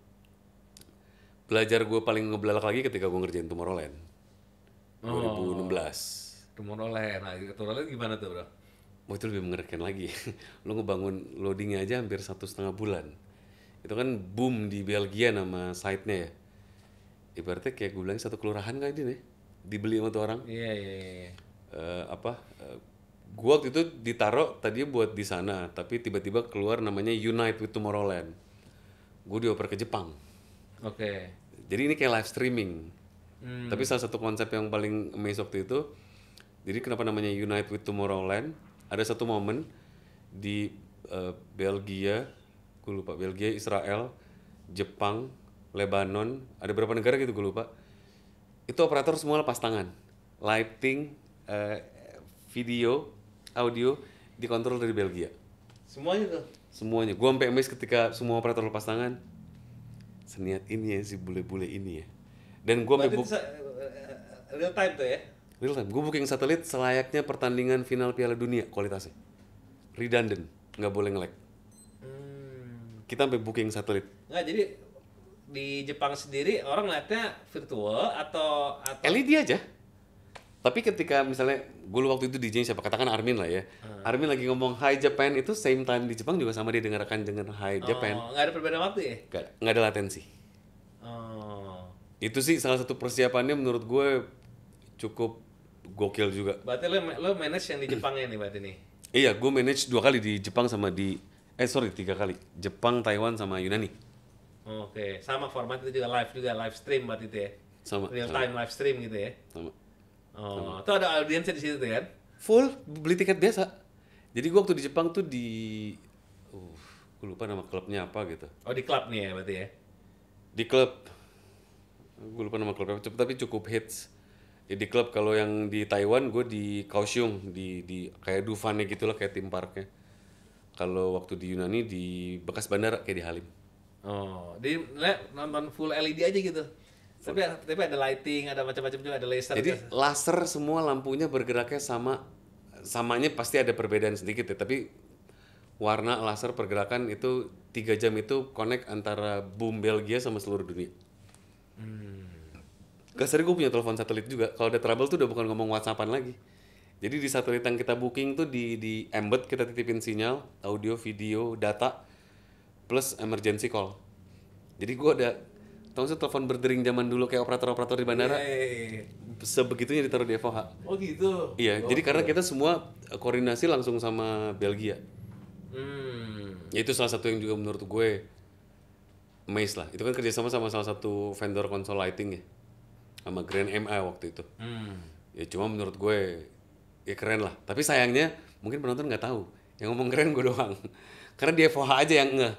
belajar gue paling ngebelalak lagi ketika gue ngerjain Tomorrowland 2016. Tomorrowland. Nah, Tomorrowland gimana tuh, Bro? Wah itu lebih mengerikan lagi. Lo ngebangun loadingnya aja hampir 1,5 bulan. Itu kan boom di Belgia nama site-nya ya. Ibaratnya kayak gue bilang satu kelurahan kali ini nih. Dibeli sama tuh orang. Iya. Gua waktu itu ditaruh tadinya buat di sana, tapi tiba-tiba keluar namanya Unite with Tomorrowland. Gue dioper ke Jepang. Oke. Jadi ini kayak live streaming. Tapi salah satu konsep yang paling amazing waktu itu, jadi kenapa namanya Unite with Tomorrowland? Ada satu momen di Belgia, gue lupa, Belgia, Israel, Jepang, Lebanon, ada beberapa negara gitu gue lupa. Itu operator semua lepas tangan. Lighting, video, audio dikontrol dari Belgia. Semuanya tuh. Semuanya. Gue sampai amazed ketika semua operator lepas tangan. Seniat ini ya si bule-bule ini ya. Dan gue sampai Real time tuh ya. real time. Gue booking satelit selayaknya pertandingan final Piala Dunia kualitasnya. Redundant, nggak boleh nge-lag. Kita sampai booking satelit. Nggak, jadi di Jepang sendiri orang lihatnya virtual atau LED aja. Tapi ketika misalnya gue waktu itu DJ siapa katakan Armin lah ya. Armin lagi ngomong Hi Japan itu same time di Jepang juga sama dia dengarkan dengan Hi Japan. nggak ada perbedaan waktu ya? Nggak ada latensi. Itu sih salah satu persiapannya menurut gue cukup gokil juga. Berarti lo manage yang di Jepangnya nih berarti nih? Iya, gue manage 2 kali di Jepang sama 3 kali. Jepang, Taiwan sama Yunani. Oke, sama format itu juga live stream berarti itu ya? Sama. Real time live stream gitu ya? Sama. Itu ada audiensnya di situ tuh kan? Full, beli tiket biasa. Jadi gue waktu di Jepang tuh gue lupa nama klubnya apa gitu. Oh di klub nih ya berarti ya? Di klub, gue lupa nama klubnya, tapi cukup hits. Ya, di klub kalau yang di Taiwan gue di Kaohsiung, di kayak Dufan gitu lah, kayak theme parknya. Kalau waktu di Yunani di bekas bandara kayak di Halim. Di nonton full LED aja gitu? Tapi ada lighting, ada macam-macam juga, ada laser. Jadi laser semua lampunya bergeraknya samanya pasti ada perbedaan sedikit ya, tapi warna laser pergerakan itu 3 jam itu connect antara boom Belgia sama seluruh dunia. Kasarnya gue punya telepon satelit juga. Kalau ada trouble tuh udah bukan ngomong WhatsAppan lagi. Jadi di satelit yang kita booking tuh di embed kita titipin sinyal, audio, video, data, plus emergency call. Jadi gue ada, tau sih telepon berdering zaman dulu kayak operator-operator di bandara. Sebegitunya ditaruh di FOH. Oh gitu? Iya, jadi karena kita semua koordinasi langsung sama Belgia. Ya itu salah satu yang juga menurut gue amazed lah. Itu kan kerjasama sama salah satu vendor konsol lighting ya. Sama Grand MA waktu itu. Ya cuma menurut gue ya keren lah. Tapi sayangnya mungkin penonton nggak tahu. Yang ngomong keren gue doang. Karena di FOH aja yang ngeh.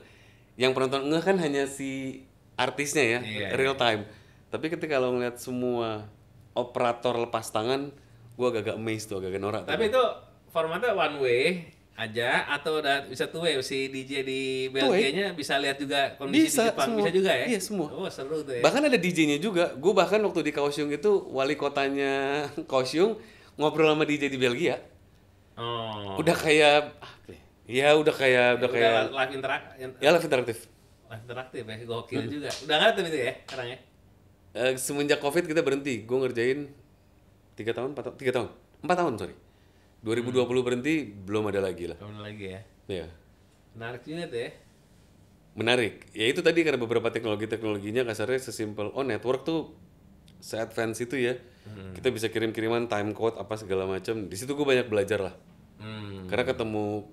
Yang penonton ngeh kan hanya si artisnya ya, real time. Tapi ketika lo ngeliat semua operator lepas tangan, gue agak amazed tuh, agak norak. Tapi itu formatnya one way aja atau udah bisa two way, si DJ di Belgia-nya bisa lihat juga kondisi bisa, di Jepang, semua. bisa juga ya? Iya semua. Oh seru tuh ya. Bahkan ada DJ-nya juga. Gue bahkan waktu di Kaohsiung itu wali kotanya Kaohsiung ngobrol sama DJ di Belgia. Udah kayak udah kayak live live interaktif. Live interaktif ya, gokil juga. Udah nggak tuh itu ya sekarang ya? Semenjak Covid kita berhenti. Gue ngerjain 4 tahun sorry. 2020 berhenti, belum ada lagi lah. Belum ada lagi ya. Iya. Menarik juga tuh ya. Menarik. Ya itu tadi karena beberapa teknologinya kasarnya sesimpel network tuh se-advance itu ya. Kita bisa kirim-kiriman time code apa segala macam. Di situ gue banyak belajar lah. Karena ketemu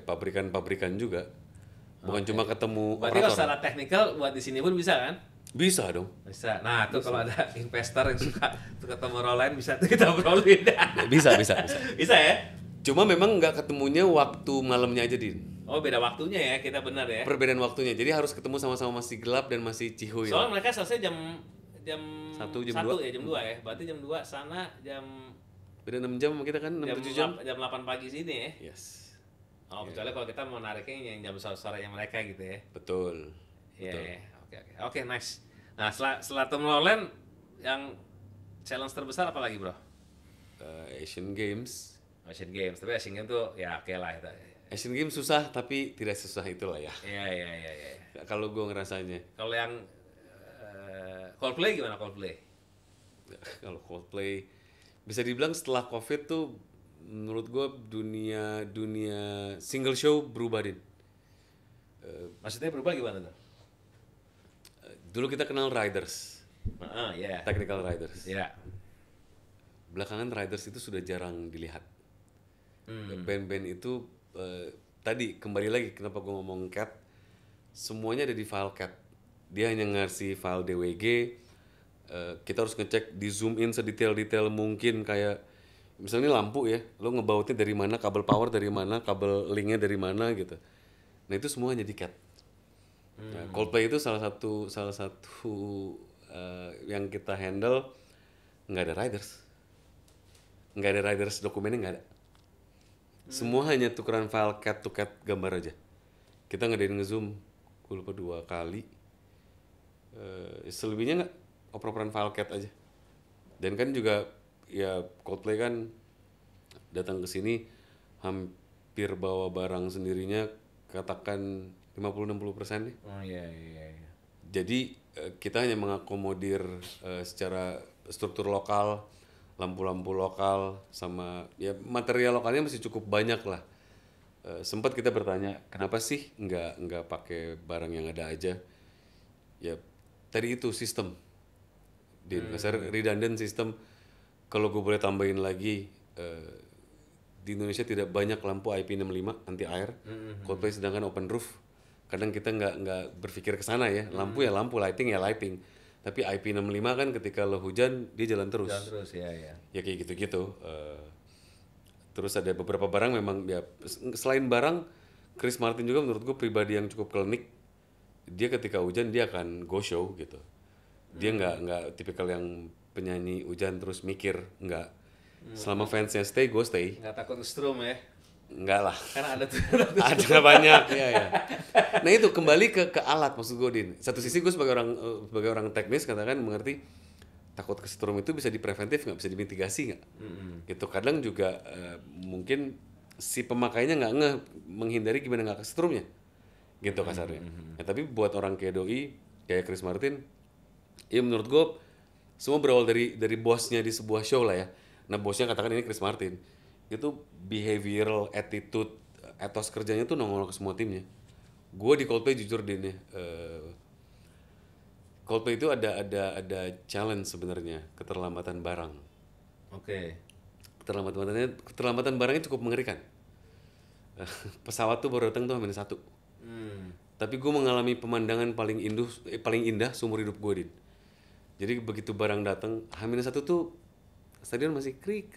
pabrikan-pabrikan juga. Bukan cuma ketemu Berarti kalau operator. secara teknikal buat di sini pun bisa kan? Bisa dong. Bisa. Nah, tuh kalau ada investor yang suka tuh ketemu Roland bisa tuh kita obrolin. Bisa. Bisa ya? Cuma memang nggak ketemunya waktu malamnya aja, Din. Oh, beda waktunya ya, kita benar ya. Perbedaan waktunya. Jadi harus ketemu sama-sama masih gelap dan masih cihuy. Soalnya mereka selesai jam 1, jam 1 2. ya, jam 2 ya. Berarti jam 2 sana jam Beda 6 jam sama kita kan, 6-7 jam. jam 8 pagi sini ya. Yes. Oh, kecuali kalau kita mau nariknya yang jam sore-sorenya mereka gitu ya. Betul. Iya, iya. Oke, nice. Nah, setelah Tomorrowland yang challenge terbesar apa lagi, Bro? Asian Games. Asian Games. Tapi Asian Games tuh ya oke lah itu. Asian Games susah tapi tidak susah itulah ya. Iya. Kalau gue ngerasanya. Kalau yang Coldplay gimana Coldplay? Kalau Coldplay bisa dibilang setelah COVID tuh menurut gue dunia single show berubah, Din. Maksudnya berubah gimana tuh? Dulu kita kenal riders, Iya. technical riders. Iya. Belakangan riders itu sudah jarang dilihat. Band-band itu tadi kembali lagi kenapa gue ngomong CAT, semuanya ada di file CAT. Dia hanya ngasih file DWG. Kita harus ngecek di zoom in sedetail-detail mungkin, kayak misalnya ini lampu ya, lo ngebautnya dari mana, kabel power dari mana, kabel linknya dari mana gitu. Nah itu semua hanya di CAT. Nah, Coldplay itu salah satu yang kita handle, nggak ada riders, dokumennya nggak ada. Semua hanya tukeran file CAT to CAT gambar aja. Kita ngadain ngezoom, gue lupa 2 kali. Selebihnya nggak, oper-operan file CAT aja. Dan kan juga ya Coldplay kan datang ke sini hampir bawa barang sendirinya, katakan 50-60% nih. Oh iya. Jadi kita hanya mengakomodir secara struktur lokal, lampu-lampu lokal, sama ya material lokalnya masih cukup banyak lah. Sempat kita bertanya kenapa sih nggak pakai barang yang ada aja. Ya tadi itu sistem, redundant sistem. Kalau gue boleh tambahin lagi, di Indonesia tidak banyak lampu IP65 anti air. Coldplay sedangkan open roof. Kadang kita nggak berpikir ke sana ya. Lampu ya lampu, lighting ya lighting. Tapi IP65 kan ketika lo hujan dia jalan terus. Ya. Ya kayak gitu-gitu. Terus ada beberapa barang memang ya, selain barang, Chris Martin juga menurut gue pribadi yang cukup klinik. Dia ketika hujan dia akan go show gitu. Dia nggak tipikal yang penyanyi hujan terus mikir, nggak. Selama fansnya stay, gue stay. Nggak takut strum ya? Enggak lah. Karena ada tuh. Ada banyak ya. Nah itu kembali ke alat, maksud gue, Din. Satu sisi gue sebagai orang teknis katakan mengerti takut kesetrum itu bisa dipreventif nggak, bisa dimitigasi nggak. Gitu kadang juga mungkin si pemakainya nggak menghindari gimana nggak kesetrumnya, gitu kasarnya. Ya, tapi buat orang kayak Doi, kayak Chris Martin, ya menurut gue semua berawal dari bosnya di sebuah show lah ya. Nah bosnya katakan ini Chris Martin, itu behavioral attitude, etos kerjanya tuh nongol ke semua timnya. Gue di Coldplay jujur Din ya, Coldplay itu ada challenge sebenarnya, keterlambatan barang. Oke. Keterlambatan barangnya cukup mengerikan. Pesawat tuh baru datang tuh H-1. Tapi gue mengalami pemandangan paling indah seumur hidup gue, Din. Jadi begitu barang datang H-1 tuh stadion masih krik,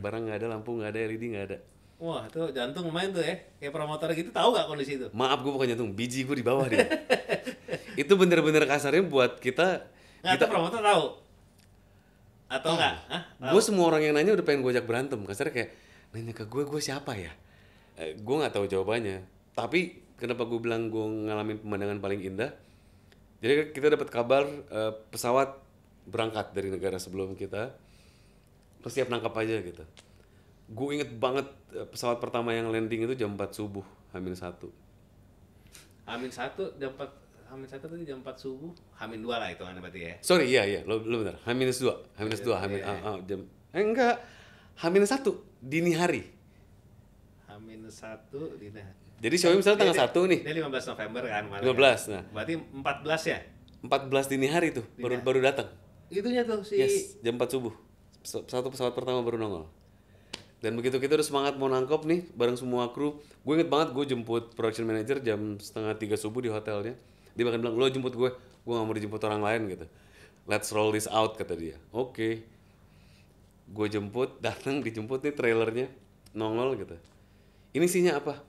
barang nggak ada, lampu nggak ada, LED nggak ada. Wah, itu jantung main tuh ya. Kayak promotor gitu, tahu nggak kondisi itu? Maaf, gue bukan jantung, biji gue di bawah dia. Itu bener-bener kasarnya buat kita. Nggak tahu promotor tahu? Atau nggak? Gue semua orang yang nanya udah pengen gue ajak berantem. Kasarnya kayak nanya ke gue siapa ya? Gue nggak tahu jawabannya. Tapi kenapa gue bilang gue ngalamin pemandangan paling indah? Jadi kita dapat kabar pesawat berangkat dari negara sebelum kita. Siap nangkap aja gitu. Gue inget banget pesawat pertama yang landing itu jam 4 subuh, H-1. H-1 jam 4, H-1 tadi jam 4 subuh, H-2 lah itu kan berarti ya. Sorry, iya, lo benar. H-2, jam enggak. H-1 dini hari. H-1 dini hari. Jadi show-nya misalnya tanggal 1 nih. Dia 15 November kan kemarin. 15, kan? nah. Berarti 14 ya? 14 dini hari tuh, baru datang. Itunya tuh si Yes, jam 4 subuh. Satu pesawat pertama baru nongol. Dan begitu kita udah semangat mau nangkep nih bareng semua kru, gue inget banget gue jemput production manager jam 2:30 subuh di hotelnya. Dia bahkan bilang, lo jemput gue gak mau dijemput orang lain gitu. Let's roll this out, kata dia. Oke. Gue jemput, datang dijemput nih trailernya, nongol gitu. Ini isinya apa?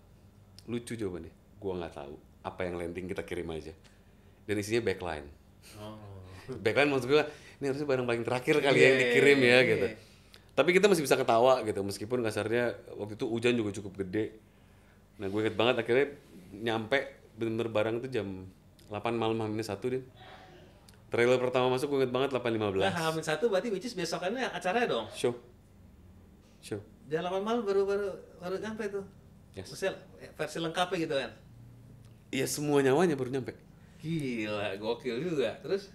Lucu jawabannya. Gue nggak tahu. Apa yang landing kita kirim aja. Dan isinya backline. Backline maksud gue, ini harusnya barang paling terakhir kali yang dikirim ya gitu. Tapi kita masih bisa ketawa gitu, meskipun kasarnya waktu itu hujan juga cukup gede. Nah gue inget banget akhirnya nyampe bener-bener barang itu jam 8 malam -1 deh. Trailer pertama masuk gue inget banget 8:15. Nah, H-1 berarti which is besokannya acaranya dong. Show. Jam 8 malam baru nyampe tuh. Yes. Maksudnya versi lengkapnya gitu kan. Iya semua nyawanya baru nyampe. Gila, gokil juga. Terus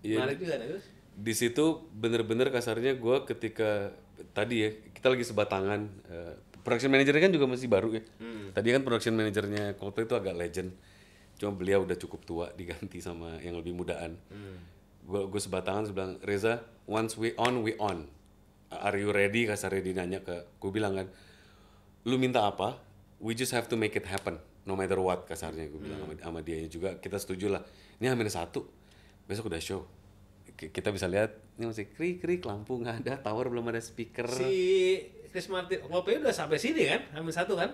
Iya. menarik juga nih, terus. Di situ bener-bener kasarnya gue ketika tadi ya kita lagi sebatangan production manajernya kan juga masih baru ya. Tadi kan production manajernya Coldplay itu agak legend, cuma beliau udah cukup tua diganti sama yang lebih mudaan. Gue sebatangan bilang, Reza, once we on, are you ready? Kasarnya dia nanya ke gue, bilang kan, lu minta apa, we just have to make it happen no matter what, kasarnya gue bilang sama dia juga. Kita setuju lah, ini H-1 besok udah show. Kita bisa lihat ini masih krik lampu nggak ada, tower belum ada speaker. Si Chris Martin, Coldplay udah sampai sini kan, H-1 kan?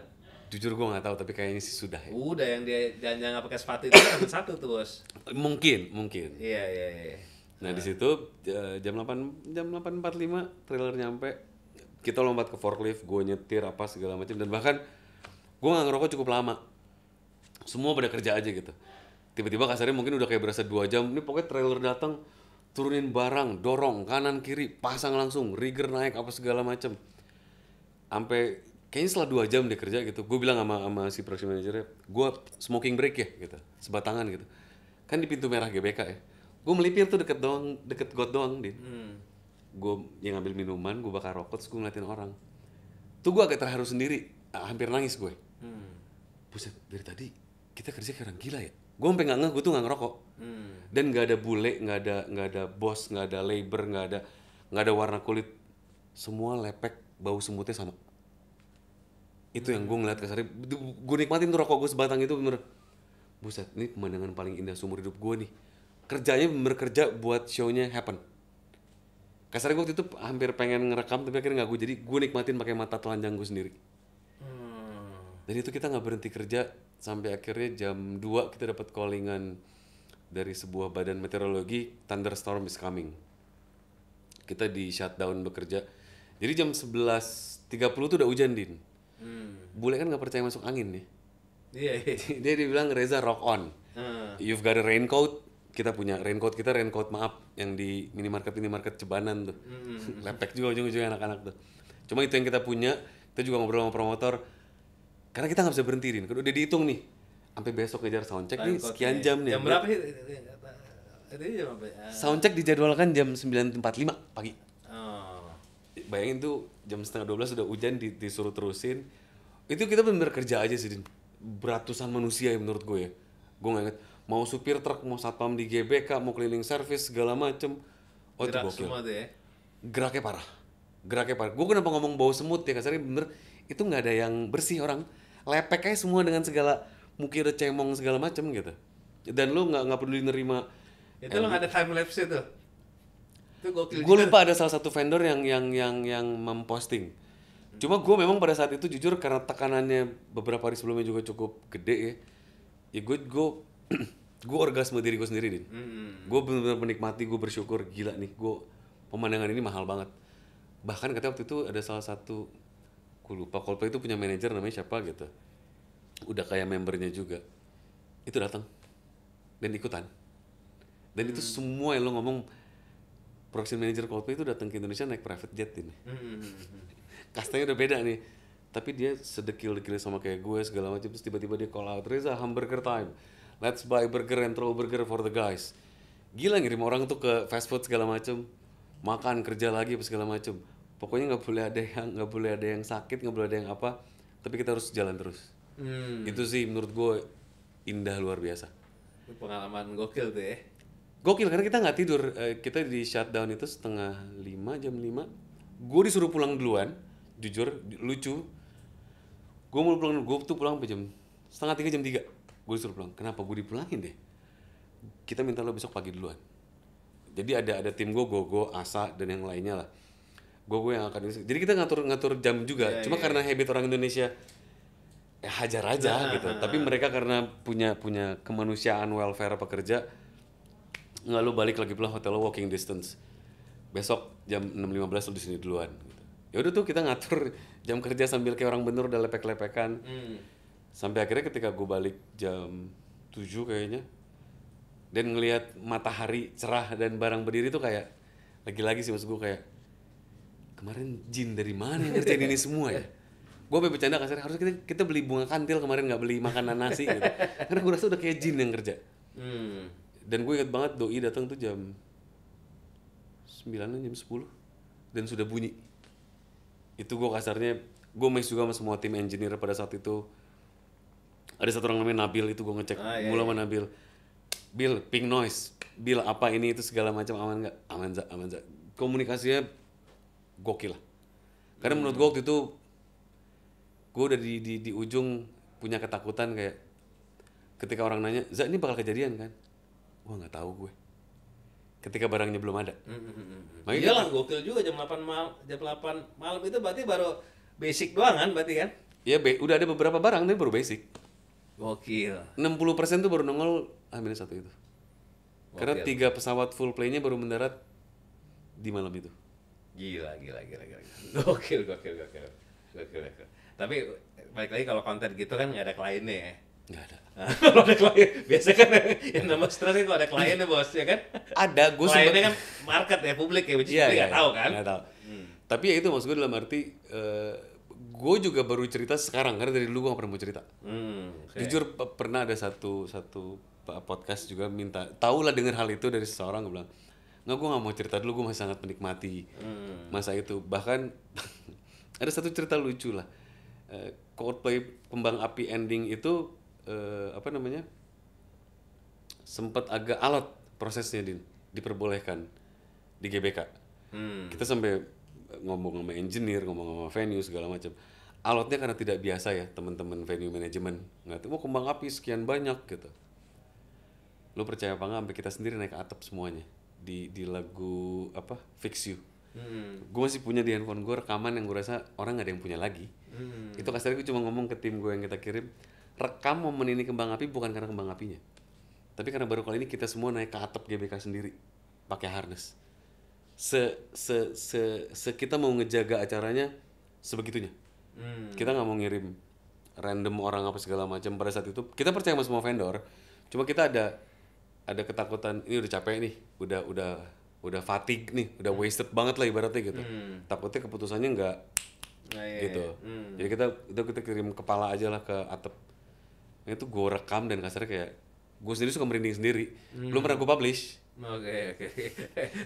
Jujur gue nggak tahu, tapi kayaknya sih sudah ya. Udah, yang dia jangan nggak pakai sepatu itu H-1 tuh bos. Mungkin. Iya. Nah di situ jam 8:45 trailer nyampe, kita lompat ke forklift, gue nyetir apa segala macam, dan bahkan gue nggak ngerokok cukup lama. Semua pada kerja aja gitu. Tiba-tiba kasarnya mungkin udah kayak berasa 2 jam. Ini pokoknya trailer datang, turunin barang, dorong kanan kiri, pasang langsung, rigger naik apa segala macem. Sampai kayaknya setelah 2 jam dia kerja gitu, gue bilang sama si production manajernya, gue smoking break ya gitu, sebatangan gitu. Kan di pintu merah GBK ya, gue melipir tuh deket got doang Din. Gue yang ngambil minuman, gue bakar rokok, terus gue ngeliatin orang. Tuh gue agak terharu sendiri, hampir nangis gue. Buset, dari tadi kita kerja kayak orang gila ya. Gue sampai nggak ngeh, gue tuh nggak ngerokok. Dan nggak ada bule, nggak ada bos, nggak ada labor, nggak ada warna kulit, semua lepek, bau semutnya sama. Itu yang gue ngeliat kasarnya, gue nikmatin tuh rokok gue sebatang itu bener. Buset, ini pemandangan paling indah seumur hidup gue nih. Kerjanya bener kerja buat show-nya happen. Kasarnya gue waktu itu hampir pengen ngerekam, tapi akhirnya nggak gue, jadi gue nikmatin pakai mata telanjang gue sendiri. Dan itu kita nggak berhenti kerja sampai akhirnya jam 2 kita dapat callingan dari sebuah badan meteorologi, thunderstorm is coming. Kita di shutdown bekerja. Jadi jam 11:30 tuh udah hujan Din. Bule kan nggak percaya masuk angin nih. Iya. Dia bilang, Reza rock on. You've got a raincoat. Kita punya raincoat maaf yang di minimarket Cebanan tuh. Lepek juga ujung-ujungnya anak-anak tuh. Cuma itu yang kita punya. Kita juga ngobrol sama promotor. Karena kita nggak bisa berhenti Din. Udah dihitung nih. Sampai besok ngejar soundcheck nih sekian jam nih. Jam berapa sih? Itu jam apa? Soundcheck dijadwalkan jam 9:45 pagi. Oh. Bayangin tuh jam 11:30 udah hujan disuruh terusin. Itu kita bener-bener kerja aja sih Din. Beratusan manusia ya menurut gue ya. Gue nggak inget. Mau supir truk, mau satpam di GBK, mau cleaning service segala macem. Oh itu Gerak gokil. semua tuh ya. Geraknya parah. Gue kenapa ngomong bau semut ya, kasarnya bener. Itu nggak ada yang bersih orang. Lepek aja semua dengan segala mukir cemong segala macem gitu. Dan lu nggak peduli nerima. Itu lo nggak ada time lapse itu. Itu gokil. Gue lupa ada salah satu vendor yang memposting. Cuma gue memang pada saat itu jujur karena tekanannya beberapa hari sebelumnya juga cukup gede ya. Ya gue orgasme diri gue sendiri Din. Gue benar-benar menikmati, gue bersyukur, gila nih gue pemandangan ini mahal banget. Bahkan katanya waktu itu ada salah satu, gue lupa, Coldplay itu punya manajer namanya siapa gitu. Udah kayak membernya juga. Itu datang dan ikutan. Dan itu semua yang lo ngomong, production manager Coldplay itu datang ke Indonesia naik private jet ini. Kastanya udah beda nih. Tapi dia sedekil-dekil sama kayak gue segala macam, terus tiba-tiba dia call out, Reza, hamburger time. Let's buy burger and throw burger for the guys. Gila ngirim orang tuh ke fast food segala macam, makan kerja lagi apa segala macam. Pokoknya nggak boleh ada yang sakit, nggak boleh ada yang apa. Tapi kita harus jalan terus. Itu sih menurut gue indah luar biasa. Pengalaman gokil tuh ya. Gokil karena kita nggak tidur. Kita di shutdown itu jam 5. Gue disuruh pulang duluan. jujur lucu. Gue mau pulang, gue tuh pulang jam 2:30 jam 3. Gue disuruh pulang. Kenapa gue dipulangin deh? Kita minta lo besok pagi duluan. Jadi ada tim gue, Asa dan yang lainnya lah. Gue yang akan. Jadi kita ngatur jam juga. Cuma karena habit orang Indonesia hajar aja gitu. Tapi mereka karena punya kemanusiaan welfare pekerja, nggak lo balik lagi pulang hotel lo walking distance. Besok jam 6:15 lo di sini duluan. Gitu. Ya udah tuh kita ngatur jam kerja sambil kayak orang bener udah lepek-lepekan. Sampai akhirnya ketika gue balik jam 7 kayaknya, dan ngelihat matahari cerah dan barang berdiri tuh kayak lagi-lagi sih maksud gue kayak kemarin jin dari mana yang ngerjain ini semua ya? Gue sampai bercanda kasarnya harusnya kita beli bunga kantil kemarin nggak beli makanan nasi gitu. Karena gue rasa udah kayak jin yang kerja. Dan gue ingat banget doi datang tuh jam 9 jam 10 dan sudah bunyi. Itu gue kasarnya gue mix juga sama semua tim engineer pada saat itu. Ada satu orang namanya Nabil, itu gue ngecek mula sama Nabil. Bill, ping noise. Bill, apa ini itu segala macam aman nggak? Aman za. Komunikasinya gokil lah. Karena menurut gue waktu itu gue udah di ujung punya ketakutan kayak ketika orang nanya, "Za, ini bakal kejadian kan?" Gue nggak tahu gue. Ketika barangnya belum ada. Iyalah gokil juga jam 8 malam itu berarti baru basic doang kan berarti kan? Iya, udah ada beberapa barang tapi baru basic. Gokil. 60% tuh baru nongol H-1 itu. Karena 3 pesawat full plane-nya baru mendarat di malam itu. Gila. Gokil. Tapi balik lagi kalau konten gitu kan nggak ada kliennya ya? Nggak ada. Kalau ada klien, biasa kan yang nama stres itu ada kliennya bos ya kan? Ada, gue kliennya kan market ya, publik ya, which publik nggak tahu kan? Nggak tahu. Tapi ya itu maksud gue dalam arti gue juga baru cerita sekarang karena dari dulu gue nggak pernah mau cerita. Jujur pernah ada satu podcast juga minta tahu lah dengar hal itu dari seseorang, gue bilang nggak, gue nggak mau cerita dulu, gue masih sangat menikmati masa itu. Bahkan ada satu cerita lucu lah. Coldplay Kembang Api ending itu sempat agak alot prosesnya, diperbolehkan di GBK. Kita sampai ngomong sama engineer, ngomong sama venue segala macam. Alotnya karena tidak biasa ya teman-teman venue manajemen. Nggak tahu, kembang api sekian banyak gitu. Lo percaya apa nggak? Sampai kita sendiri naik ke atap semuanya di lagu Fix You. Gue masih punya di handphone gue rekaman yang gue rasa orang nggak ada yang punya lagi. Itu kasarnya gue cuma ngomong ke tim gue yang kita kirim, rekam momen ini kembang api bukan karena kembang apinya, tapi karena baru kali ini kita semua naik ke atap GBK sendiri pakai harness. Kita mau ngejaga acaranya sebegitunya. Kita nggak mau ngirim random orang apa segala macam. Pada saat itu kita percaya sama semua vendor, cuma kita ada ketakutan, ini udah capek nih, udah fatigue nih, udah wasted banget lah ibaratnya gitu. Takutnya keputusannya nggak gitu. Jadi kita kirim kepala aja lah ke atap. Itu gue rekam dan kasarnya kayak gue sendiri suka merinding sendiri. Belum pernah gue publish. Oke.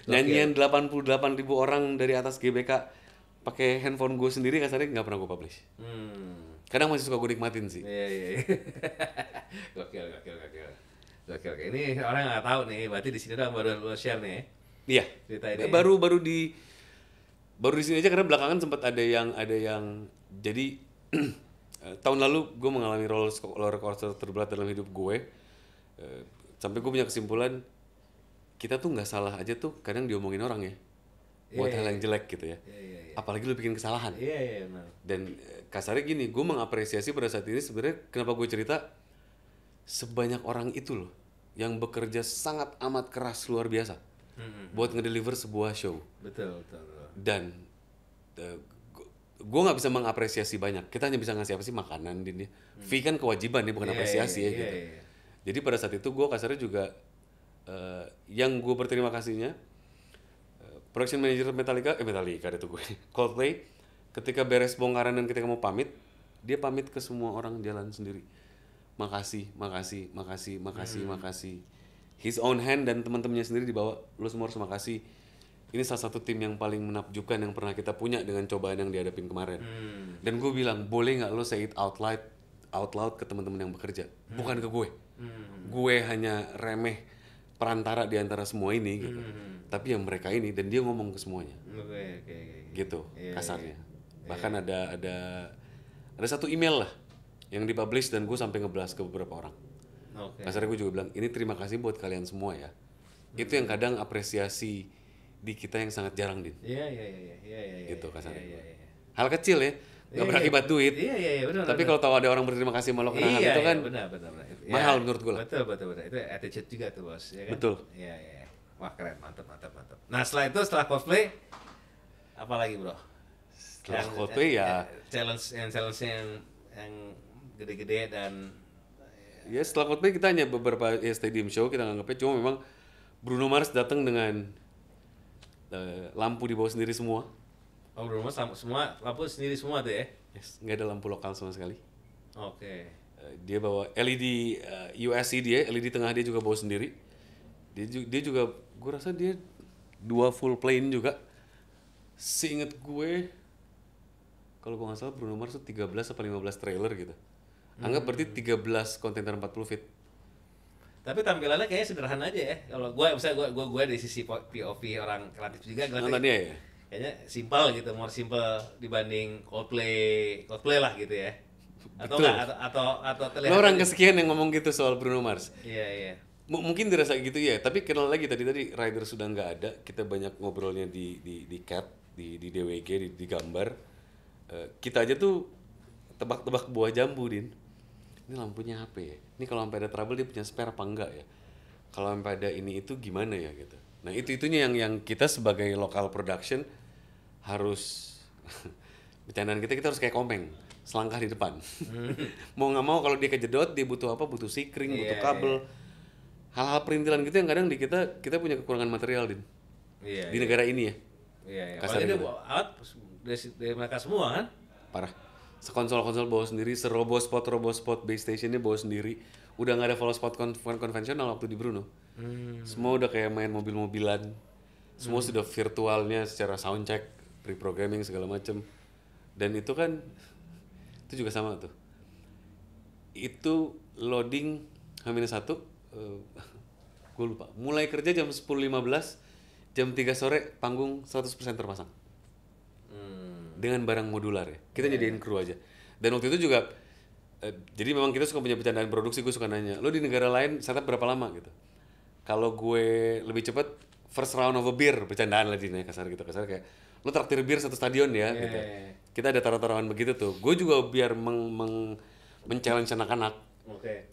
Nyanyian 88.000 orang dari atas GBK pakai handphone gue sendiri kasarnya nggak pernah gue publish. Kadang masih suka gue nikmatin sih. Iya. Gokil. Ini orang nggak tahu nih, berarti di sini doang baru lo share nih. Iya. Cerita ini. Baru di sini aja karena belakangan sempat ada yang jadi tahun lalu gue mengalami roller coaster terberat dalam hidup gue. Sampai gue punya kesimpulan kita tuh nggak salah aja tuh kadang diomongin orang ya buat hal yang jelek gitu ya. Apalagi lu bikin kesalahan. Iya. Dan kasarnya gini, gue mengapresiasi pada saat ini sebenarnya kenapa gue cerita, sebanyak orang itu loh yang bekerja sangat amat keras luar biasa buat ngedeliver sebuah show. Betul. Dan gue nggak bisa mengapresiasi banyak. Kita hanya bisa ngasih apa sih, makanan din ya. Fee kan kewajiban ya, bukan apresiasi ya gitu. Jadi pada saat itu gue kasarnya juga yang gue berterima kasihnya production manager Metallica itu gue Coldplay, ketika beres bongkaran dan ketika mau pamit, dia pamit ke semua orang jalan sendiri. Makasih. His own hand dan teman-temannya sendiri dibawa, lo semua harus makasih. Ini salah satu tim yang paling menakjubkan yang pernah kita punya dengan cobaan yang dihadapin kemarin. Dan gue bilang, boleh nggak lo say it out loud ke teman-teman yang bekerja, bukan ke gue. Gue hanya remeh perantara di antara semua ini gitu. Tapi yang mereka ini, dan dia ngomong ke semuanya. Oke. Gitu kasarnya. Bahkan ada satu email lah yang dipublish dan gue sampai ngeblas ke beberapa orang. Oke. Kasarnya gue juga bilang, ini terima kasih buat kalian semua ya. Itu yang kadang apresiasi di kita yang sangat jarang, Din. Iya. Gitu kasarnya. Iya. Hal kecil ya, nggak berakibat duit. Iya, benar. Tapi kalau tahu ada orang berterima kasih sama lo karena hal itu kan benar. mahal menurut gue lah. Betul. Itu attitude juga tuh, Bos, ya kan? Betul. Iya. Wah, keren, mantap. Nah, setelah cosplay apa lagi, Bro? Setelah cosplay ya challenge yang gede-gede dan ya setelah cosplay kita hanya beberapa stadium show kita nganggapnya, cuma memang Bruno Mars datang dengan lampu di bawah sendiri semua. oh, rumah semua lampu sendiri semua tuh ya. Yes, nggak ada lampu lokal sama sekali. Oke. Dia bawa LED USC dia, LED tengah dia juga bawa sendiri. Dia juga, gue rasa dia 2 full plane juga. Seinget gue, kalau gue nggak salah Bruno Mars tuh 13 atau 15 trailer gitu. Anggap berarti 13 kontainer 40 feet. Tapi tampilannya kayaknya sederhana aja ya. Kalau misalnya gue dari sisi POV orang kreatif juga Nontonnya ya? kayaknya simpel gitu, more simple dibanding Coldplay lah gitu ya. Atau Betul. enggak atau terlihat Lo orang kesekian yang ngomong gitu soal Bruno Mars. Iya. Mungkin dirasa gitu ya, tapi kenal lagi tadi rider sudah nggak ada, kita banyak ngobrolnya di CAT, di DWG, di gambar. Kita aja tuh tebak-tebak buah jambu, Din. Ini lampunya apa ya? Ini kalau sampai ada trouble dia punya spare apa enggak ya? Kalau sampai ada ini itu gimana ya gitu. Nah itunya yang kita sebagai local production harus bercandaan kita harus kayak Komeng, selangkah di depan. Mau nggak mau kalau dia kejedot dia butuh apa? Butuh sikring, butuh kabel. Hal-hal perintilan gitu yang kadang di kita punya kekurangan material, Din. Di negara ini ya. Iya. Kasarnya Kalau gitu. dia alat dari mereka semua kan? Parah. Sekonsol-konsol bawa sendiri, robospot base stationnya bawa sendiri. Udah nggak ada follow spot konvensional waktu di Bruno. Semua udah kayak main mobil-mobilan. Semua sudah virtualnya secara soundcheck, pre-programming segala macem. Dan itu kan itu juga sama tuh. Itu loading H-1 gue lupa. Mulai kerja jam 10.15, jam 3 sore panggung 100% terpasang. Dengan barang modular ya. Kita nyediain kru aja. Dan waktu itu juga jadi memang kita suka punya bercandaan produksi, gue suka nanya, lo di negara lain setup berapa lama gitu? Kalau gue lebih cepet first round of a beer, bercandaan lah Dina, kasar kayak lo traktir bir satu stadion ya gitu. Kita ada taruhan begitu tuh. Gue juga biar men-challenge anak-anak.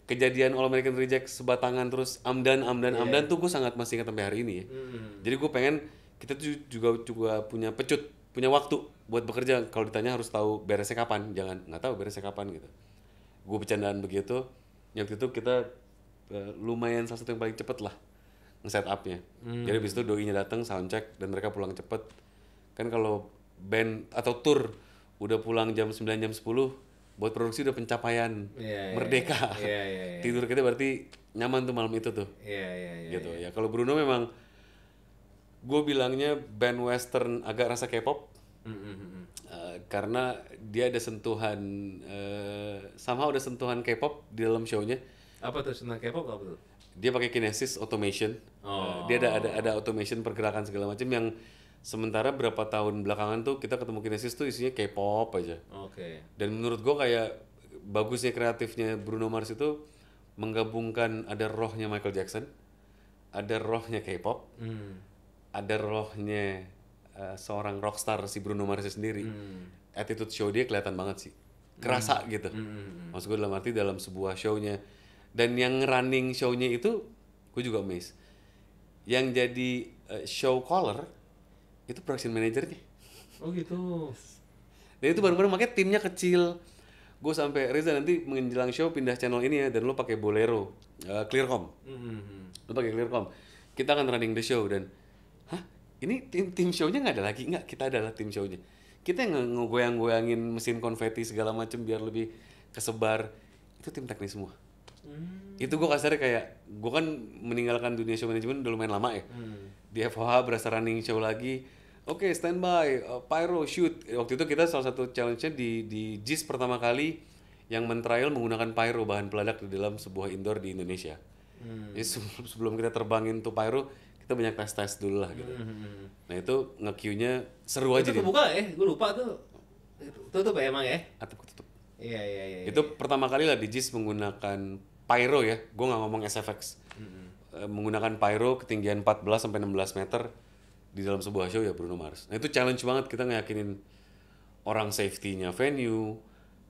Kejadian All American Reject sebatangan terus amdan tuh gue sangat masih ingat sampai hari ini ya. Jadi gue pengen kita tuh juga punya punya waktu buat bekerja. Kalau ditanya harus tahu beresnya kapan, jangan nggak tahu beresnya kapan gitu. Gue bercandaan begitu. Waktu itu kita lumayan salah satu yang paling cepet lah nge-set up-nya. Jadi abis itu doinya datang soundcheck dan mereka pulang cepet. Kan kalau band atau tour udah pulang jam 9 jam 10, buat produksi udah pencapaian merdeka. Tidur kita berarti nyaman tuh malam itu tuh. Gitu ya. Kalau Bruno memang gue bilangnya band western agak rasa K-pop. Karena dia ada sentuhan somehow ada sentuhan K-pop di dalam show-nya. Apa tuh sentuhan K-pop apa tuh? Dia pakai Kinesis automation. Dia ada automation pergerakan segala macam yang sementara berapa tahun belakangan tuh kita ketemu Kinesis tuh isinya K-pop aja. Dan menurut gue kayak bagusnya kreatifnya Bruno Mars itu menggabungkan ada rohnya Michael Jackson, ada rohnya K-pop, ada rohnya seorang rockstar si Bruno Mars sendiri. Attitude show dia kelihatan banget sih, kerasa gitu. Maksud gue dalam arti dalam sebuah show-nya. Dan yang running show-nya itu gue juga amazed. Yang jadi show caller itu production manajernya. Oh gitu. Dan itu bareng-bareng, makanya timnya kecil. Gue sampai Reza nanti menjelang show pindah channel ini ya, dan lo pakai Bolero, Clearcom. Lo pakai Clearcom. Kita akan running the show dan ini tim show-nya nggak ada lagi? Nggak, kita adalah tim show-nya. Kita yang ngegoyang-goyangin mesin konveti segala macam biar lebih kesebar. Itu tim teknis semua. Itu gue kasarnya kayak, gue kan meninggalkan dunia show management udah lumayan lama ya. Di FOH berasa running show lagi. Oke, standby, pyro, shoot. Waktu itu kita salah satu challenge-nya di JIS pertama kali yang men-trial menggunakan pyro, bahan peledak di dalam sebuah indoor di Indonesia. Jadi sebelum kita terbangin tuh pyro, kita banyak tes dulu lah gitu. Nah itu nge-Q-nya seru aja. Itu kebuka ya? Gue lupa tuh. Tutup ya emang ya? Atap ketutup. Iya. Itu pertama kali lah di JIS menggunakan pyro ya. Gue nggak ngomong SFX. Menggunakan pyro ketinggian 14 sampai 16 meter di dalam sebuah show ya Bruno Mars. Nah itu challenge banget, kita ngeyakinin orang safety-nya venue,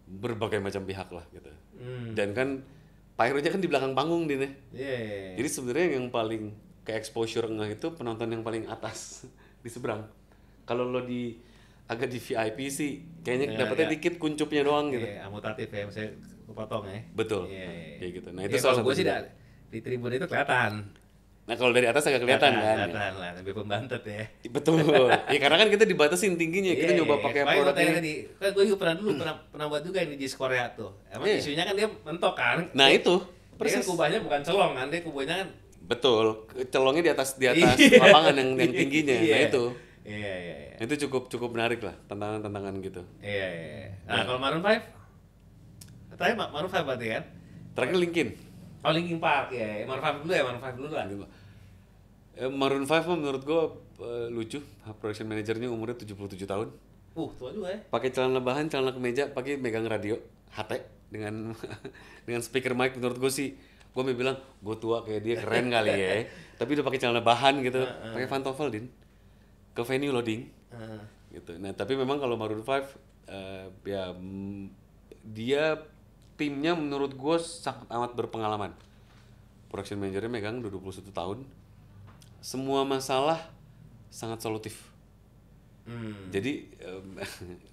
berbagai macam pihak lah gitu. Dan kan pyro-nya kan di belakang panggung Din ya. Iya. Jadi sebenarnya yang paling ke exposure ngeh itu penonton yang paling atas di seberang. Kalau lo agak di VIP sih kayaknya dapetnya dikit kuncupnya doang gitu. Iya, amutatif ya, misalnya kepotong ya. Betul. Iya. Kayak gitu. Nah, Ya, itu salah kalau gue satu. sih di tribun itu kelihatan. Nah, kalau dari atas agak kelihatan kan. Kelihatan lah, lebih pembantet ya. Betul. Ya karena kan kita dibatasin tingginya. Kita nyoba pakai produk produk ini. tadi. Kan gue juga pernah buat juga ini di Korea tuh. Emang isunya kan dia mentok kan. Nah, itu. Dia kan kubahnya bukan celong kan, dia kubahnya kan. Betul. Celongnya di atas lapangan yang tingginya. Nah, itu. Iya. Itu cukup menarik lah, tantangan gitu. Iya. Nah, kalau Maroon 5? Tadi Maroon 5 berarti kan? Terakhir Linkin. Oh, Linkin Park ya. Maroon 5 dulu lah. Maroon 5 mah menurut gua lucu. Production manajernya umurnya 77 tahun. Tua juga ya. Pakai celana bahan, celana kemeja, pakai megang radio HT dengan dengan speaker mic. Menurut gua sih, gua mau bilang gua tua kayak dia, keren kali ya. Tapi udah pakai celana bahan gitu, pakai pantofel Din. Ke venue loading. Gitu. Nah, tapi memang kalau Maroon 5 dia timnya menurut gue sangat amat berpengalaman. Production manajernya megang udah 21 tahun. Semua masalah sangat solutif. Jadi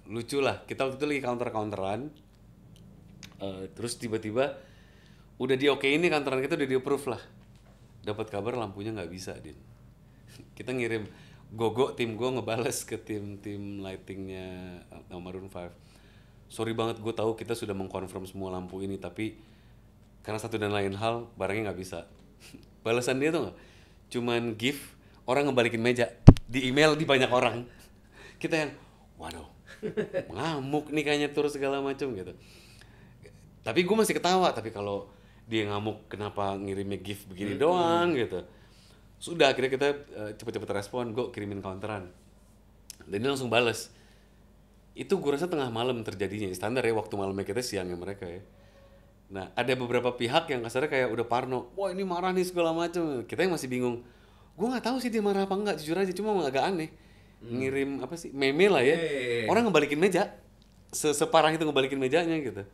lucu lah. Kita waktu itu lagi counter-counteran. Terus tiba-tiba udah di-okein nih counteran kita, udah di-approve lah. Dapat kabar lampunya nggak bisa, Din. Kita ngirim Gogo, tim gue ngebales ke tim lightingnya Maroon 5. Sorry banget, gue tahu kita sudah mengkonfirm semua lampu ini, tapi karena satu dan lain hal barangnya nggak bisa. Balasan dia tuh nggak, cuman gift orang ngebalikin meja di email di banyak orang. Kita yang waduh, ngamuk nih kayaknya terus segala macam gitu. Tapi gue masih ketawa, tapi kalau dia ngamuk kenapa ngirimnya gift begini doang gitu. Sudah akhirnya kita cepet-cepet respon, gue kirimin counteran. Dan dia langsung bales. Itu gue rasa tengah malam terjadinya, standar ya waktu malamnya kita, siangnya mereka ya. Nah ada beberapa pihak yang kasarnya kayak udah parno, wah ini marah nih segala macam. Kita yang masih bingung, gue nggak tahu sih dia marah apa enggak, jujur aja, cuma agak aneh. Ngirim apa sih, meme lah ya, orang ngebalikin meja, separah itu ngebalikin mejanya gitu.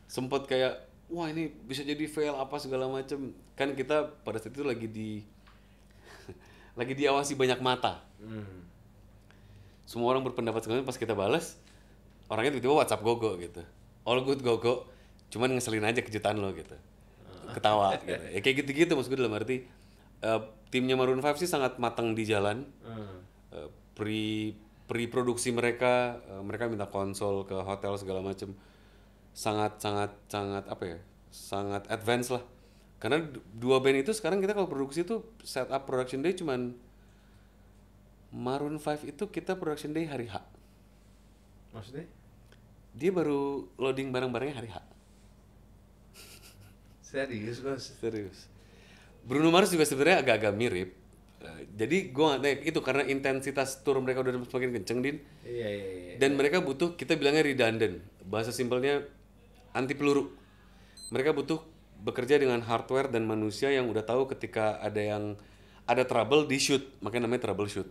Sempet kayak, wah ini bisa jadi fail apa segala macam. Kan kita pada saat itu lagi diawasi banyak mata. Semua orang berpendapat segala macam. Pas kita balas, orangnya tiba-tiba WhatsApp Gogo gitu. All good Gogo, cuman ngeselin aja kejutan lo gitu. Ketawa gitu. Ya kayak gitu-gitu maksud gue, dalam arti timnya Maroon 5 sih sangat matang di jalan. Pre-produksi mereka minta konsol ke hotel segala macam. Sangat apa ya? Sangat advance lah. Karena dua band itu sekarang kita kalau produksi itu setup production day cuman Maroon 5 itu kita production day hari H. Maksudnya? Dia baru loading barang-barangnya hari H. Serius bos? Serius. Bruno Mars juga sebenarnya agak-agak mirip. Jadi gue nggak itu karena intensitas tour mereka udah semakin kenceng, Din. Iya. Dan mereka butuh, kita bilangnya redundant. Bahasa simpelnya anti peluru. Mereka butuh bekerja dengan hardware dan manusia yang udah tahu ketika ada trouble di shoot, makanya namanya troubleshoot.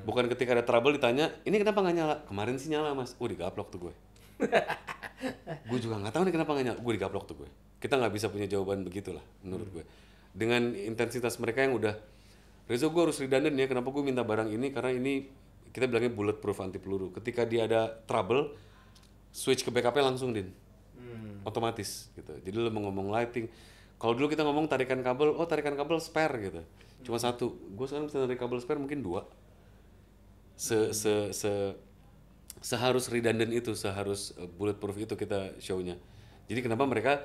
Bukan ketika ada trouble ditanya, ini kenapa nggak nyala? Kemarin sih nyala mas. Digaplok tuh gue. Gue juga nggak tahu nih kenapa nggak nyala. Gue digaplok tuh gue. Kita nggak bisa punya jawaban begitulah menurut gue. Dengan intensitas mereka yang udah, Reza gue harus redundant ya. Kenapa gue minta barang ini? Karena ini kita bilangnya bulletproof anti peluru. Ketika dia ada trouble, switch ke backup-nya langsung, Din. Otomatis gitu. Jadi lo mau ngomong lighting, kalau dulu kita ngomong tarikan kabel, tarikan kabel spare gitu, cuma satu. Gue sekarang bisa tarik kabel spare mungkin 2. Seharus redundant itu, seharus bulletproof itu kita show-nya. Jadi kenapa mereka,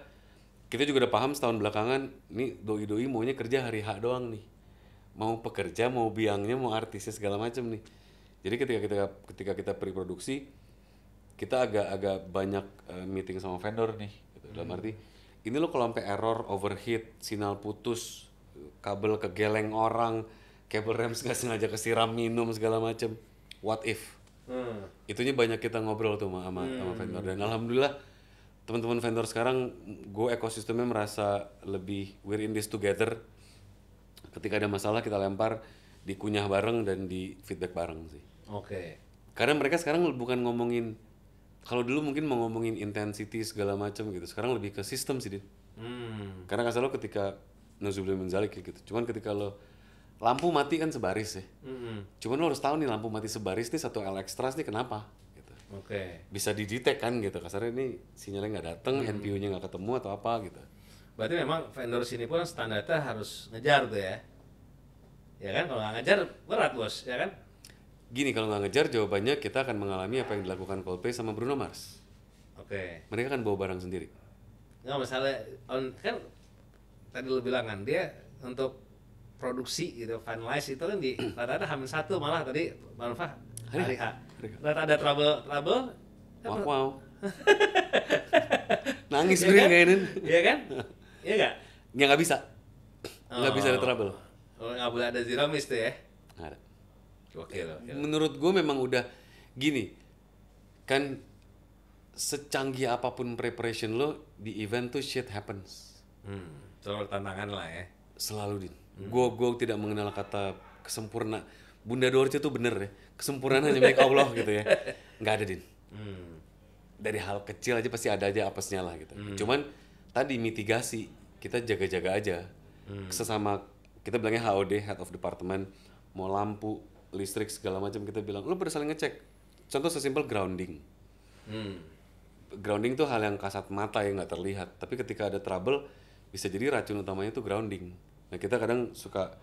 kita juga udah paham setahun belakangan, nih doi maunya kerja hari H doang nih, mau pekerja, mau biangnya, mau artisnya segala macam nih. Jadi ketika kita pre-produksi, kita agak banyak meeting sama vendor nih gitu. Dalam arti ini lo kalau sampai error, overheat, sinyal putus, kabel kegeleng orang, kabel rem nggak sengaja kesiram minum segala macem, what if Itunya banyak kita ngobrol tuh sama vendor, dan alhamdulillah teman-teman vendor sekarang Go ekosistemnya merasa lebih we're in this together. Ketika ada masalah kita lempar, dikunyah bareng dan di feedback bareng sih. Oke. Karena mereka sekarang bukan ngomongin, kalau dulu mungkin mau ngomongin intensity segala macam gitu, sekarang lebih ke sistem sih, Din. Karena kasar lo ketika Nauzubillah min dzalik kayak gitu. Cuman ketika lo lampu mati kan sebaris ya. Cuman lo harus tahu nih lampu mati sebaris nih 1 L extras nih kenapa gitu. Oke. Bisa didetek kan gitu. Kasarnya ini sinyalnya nggak datang, NPU-nya nggak ketemu atau apa gitu. Berarti memang vendor sini pun standarnya harus ngejar tuh ya. Ya kan, kalau nggak ngejar berat bos, ya kan? Gini, kalau nggak ngejar jawabannya kita akan mengalami apa yang dilakukan Coldplay sama Bruno Mars. Oke. Mereka kan bawa barang sendiri. Nggak masalah, kan tadi lu bilang kan dia untuk produksi gitu, finalize itu kan di rata-rata H-1 malah tadi Bang Nova hari H. Rata ada trouble kan, Wow. Nangis gue kayaknya. Iya kan? Iya nggak? Ya nggak bisa. Nggak bisa ada trouble. Oh, nggak boleh ada zero miss tuh ya? Nggak ada. Oke. Menurut gue memang udah gini, kan secanggih apapun preparation lo di event tuh shit happens. Soal tantangan lah ya. Selalu, Din. Gue tidak mengenal kata kesempurna. Bunda Dorce tuh bener ya, kesempurnaan hanya milik Allah gitu ya. Nggak ada, Din. Dari hal kecil aja pasti ada aja apesnya lah gitu. Cuman tadi mitigasi, kita jaga-jaga aja. Sesama, kita bilangnya HOD, Head of Department, mau lampu, listrik segala macam kita bilang, lo pada saling ngecek. Contoh sesimpel grounding. Grounding tuh hal yang kasat mata yang nggak terlihat, tapi ketika ada trouble bisa jadi racun utamanya tuh grounding. Nah kita kadang suka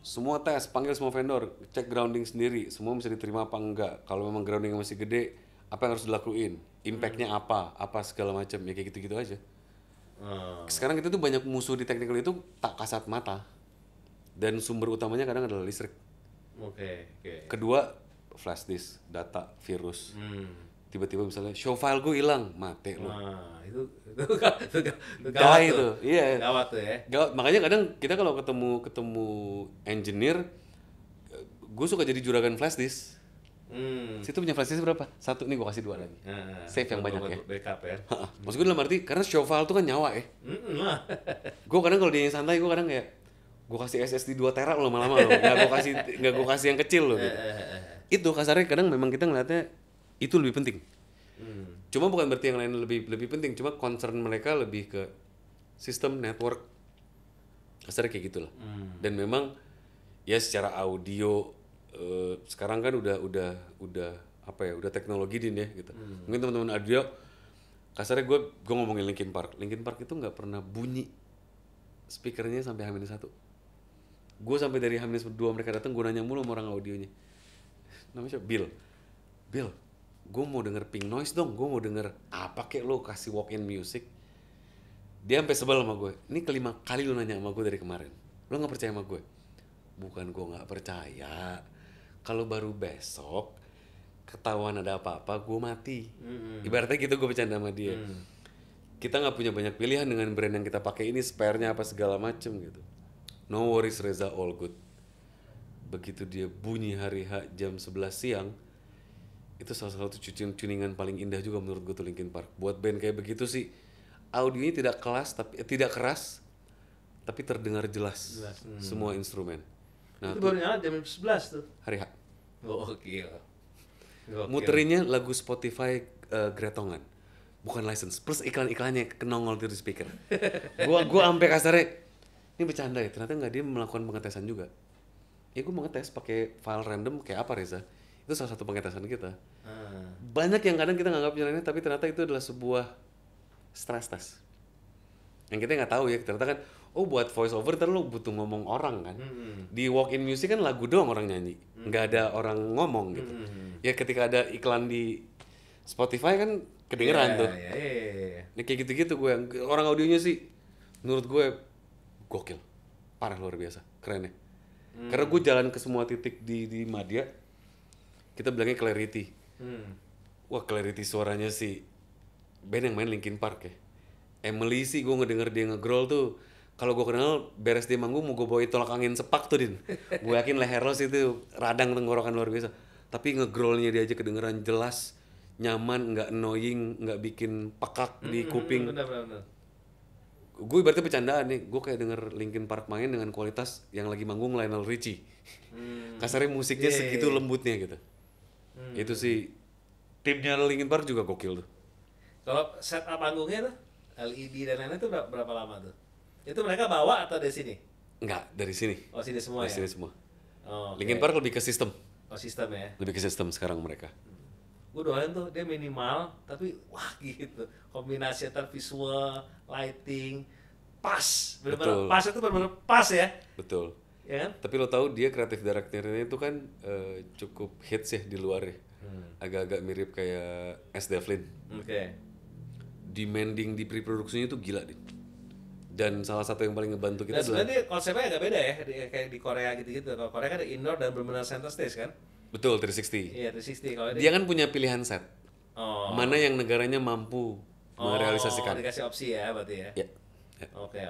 semua tes, panggil semua vendor, cek grounding sendiri, semua bisa diterima apa enggak. Kalau memang grounding masih gede, apa yang harus dilakuin, impactnya apa segala macam, ya kayak gitu-gitu aja. Sekarang kita tuh banyak musuh di technical itu tak kasat mata, dan sumber utamanya kadang adalah listrik. Oke. Kedua, flash disk, data, virus. Tiba-tiba misalnya show file gue hilang, mati lo. Nah, itu Gawat gawat itu, tuh. iya. Gawat tuh ya. Gawat. Makanya kadang kita kalau ketemu engineer, gue suka jadi juragan flash disk. Situ punya flash disk berapa? 1 nih gue kasih 2 lagi. Save yang banyak ya. Backup ya. Maksud gue dalam arti karena show file tuh kan nyawa ya. Gue kadang kalau dia yang santai, gue kadang kayak gue kasih SSD 2 tera lo lama-lama lo. Nggak gue kasih yang kecil lo gitu. Itu kasarnya kadang memang kita ngeliatnya itu lebih penting. Cuma bukan berarti yang lain lebih penting, cuma concern mereka lebih ke sistem network. Kasarnya kayak gitulah. Dan memang ya secara audio sekarang kan udah apa ya, udah teknologi Din ya gitu. Mungkin teman-teman audio kasarnya gue ngomongin Linkin Park itu nggak pernah bunyi speakernya sampai H-1. Gue sampai dari H-2 mereka datang, gue nanya mulu sama orang audionya. Namanya siapa? Bill, gue mau denger pink noise dong, gue mau denger apa kek, lo kasih walk-in music. Dia sampai sebel sama gue, ini kelima kali lo nanya sama gue dari kemarin, lo gak percaya sama gue? Bukan gue gak percaya, kalau baru besok ketahuan ada apa-apa gue mati. Ibaratnya gitu gue bercanda sama dia. Kita gak punya banyak pilihan dengan brand yang kita pakai ini, spare-nya apa segala macem gitu. No worries Reza, all good. Begitu dia bunyi hari H jam 11 siang, itu salah satu tuningan paling indah juga menurut gue tuh Linkin Park. Buat band kayak begitu sih, audionya tidak keras, tapi terdengar jelas. Semua instrumen. Nah, itu baru nyala jam 11 tuh. Hari H. Gokil. Muterinnya lagu Spotify Gretongan, bukan license. Plus iklan-iklannya kenongol di speaker. Gua sampai kasarnya, ini bercanda ya. Ternyata nggak, dia melakukan pengetesan juga. Ya gue mengetes pakai file random kayak apa Reza. Itu salah satu pengetesan kita. Banyak yang kadang kita nganggap jalannya, tapi ternyata itu adalah sebuah stress test. Yang kita nggak tahu ya, ternyata kan, oh buat voice over ntar lo butuh ngomong orang kan. Di walk-in music kan lagu doang orang nyanyi, nggak ada orang ngomong gitu. Ya ketika ada iklan di Spotify kan kedengeran tuh. Nah, kayak gitu-gitu gue, orang audionya sih menurut gue gokil, parah, luar biasa, keren ya. Karena gue jalan ke semua titik di Madya, kita bilangnya clarity. Wah, clarity suaranya sih band yang main Linkin Park ya. Emily sih gue ngedenger dia nge-growl tuh, kalau gue kenal beres dia manggung mau gue bawa tolak angin sepak tuh Din. Gue yakin leher lo sih itu radang tenggorokan luar biasa. tapi ngegrowlnya dia aja kedengeran jelas, nyaman, nggak annoying, nggak bikin pekak di kuping. Benar. Gue ibaratnya bercandaan nih, gue kayak denger Linkin Park main dengan kualitas yang lagi manggung Lionel Richie. Kasarnya musiknya segitu lembutnya gitu. Itu sih, timnya Linkin Park juga gokil tuh. Kalau setup panggungnya tuh LED dan lain-lain itu berapa lama tuh? Itu mereka bawa atau dari sini? Enggak, dari sini. Oh, sini semua Dari ya? sini semua. Oh, Linkin Park lebih ke sistem. oh, sistem ya. Lebih ke sistem sekarang mereka. Gue doain tuh dia minimal tapi wah gitu. Kombinasi antara visual, lighting, pas. Benar-benar Betul. pas itu benar-benar pas ya. Betul. Ya kan? Tapi lo tahu dia kreatif directornya itu kan cukup hits ya di luar ya. Agak-agak mirip kayak S. Devlin. Oke. Demanding di pre-produksinya itu gila deh. Dan salah satu yang paling ngebantu kita Dan adalah sebenarnya konsepnya agak beda ya, kayak di Korea gitu-gitu. Kalau Korea kan ada indoor dan benar-benar center stage kan? betul 360. Iya, 360. Kalau Dia kan punya pilihan set. oh, Mana yang negaranya mampu merealisasikan. dikasih opsi ya berarti ya. Ya. Ya. Oke.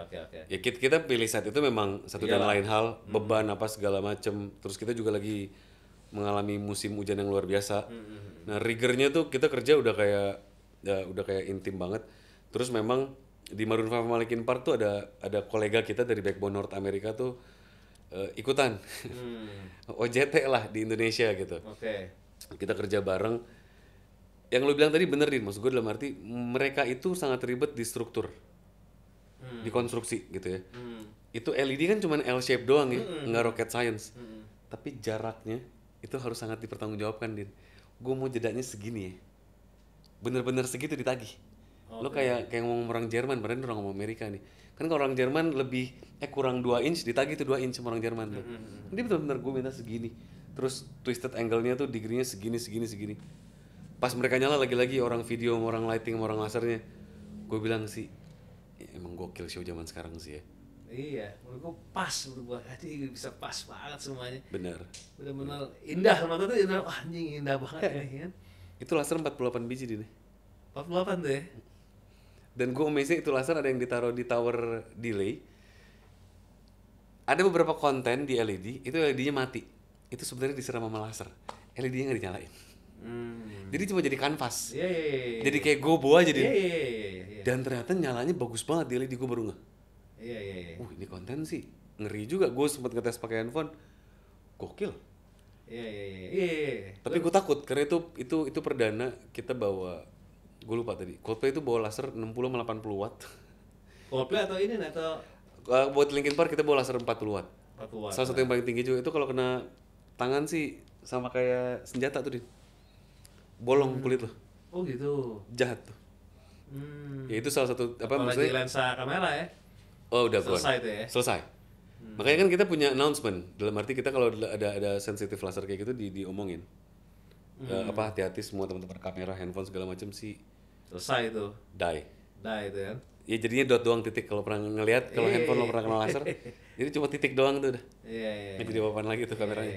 Ya kita pilih set itu memang satu dan Iyalah. lain hal, beban apa segala macem. Terus kita juga lagi mengalami musim hujan yang luar biasa. Nah, riggernya tuh kita kerja udah kayak intim banget. Terus memang di Maroon 5 sama Linkin Park tuh ada kolega kita dari Backbone North America tuh ikutan. OJT lah di Indonesia gitu. Oke. Kita kerja bareng. Yang lu bilang tadi bener, Din. Maksud gue dalam arti mereka itu sangat ribet di struktur. Di konstruksi gitu ya. Itu LED kan cuma L shape doang ya, nggak rocket science. Tapi jaraknya itu harus sangat dipertanggungjawabkan, Din. Gue mau jedanya segini ya. Bener-bener segitu ditagih. Lo kayak ngomong orang Jerman, padahal orang ngomong Amerika nih. Kan kalau orang Jerman lebih kurang 2 inch ditagih tuh 2 inch sama orang Jerman tuh. Ini bener-bener gue minta segini. Terus twisted angle-nya tuh degree-nya segini. Pas mereka nyala lagi-lagi orang video, sama orang lighting, sama orang lasernya. Gue bilang sih, emang gokil show zaman sekarang sih ya. Iya, menurut gua pas menurut gua. Jadi bisa pas banget semuanya. Bener. Benar-benar indah, nonton tuh indah, wah anjing indah banget ini kan. Itu laser 48 biji Din. 48 tuh ya. Dan gue amazing itu laser ada yang ditaruh di tower delay. Ada beberapa konten di LED, itu LED-nya mati. Itu sebenarnya disiram sama laser. LED-nya nggak dinyalain. Jadi cuma jadi kanvas. Iya. Jadi kayak gobo aja dia. Iya. Dan ternyata nyalanya bagus banget di LED, gue baru nggak. Iya. Ini konten sih ngeri juga. Gue sempat ngetes pakai handphone, gokil. Iya. Tapi gue takut karena itu perdana kita bawa, gue lupa tadi. Coldplay itu bawa laser 60-80 watt. Coldplay atau ini atau Buat Linkin Park kita bawa laser 40 watt. 40 watt. Salah satu yang paling tinggi juga itu kalau kena tangan sih sama kayak senjata tuh, Din. Bolong kulit lo. Oh gitu. Jahat tuh. Ya itu salah satu Apalagi lensa kamera ya. Oh, udah Selesai gone. tuh ya? Selesai. Makanya kan kita punya announcement. Dalam arti kita kalau ada sensitif laser kayak gitu diomongin. Hati-hati semua teman-teman kamera, handphone segala macam sih Selesai itu. die. Nah itu kan. Ya jadinya dot doang titik kalau pernah ngelihat kalau handphone lo pernah kena laser. Jadi cuma titik doang tuh udah. Iya. Nggak jadi apa-apaan lagi tuh kameranya.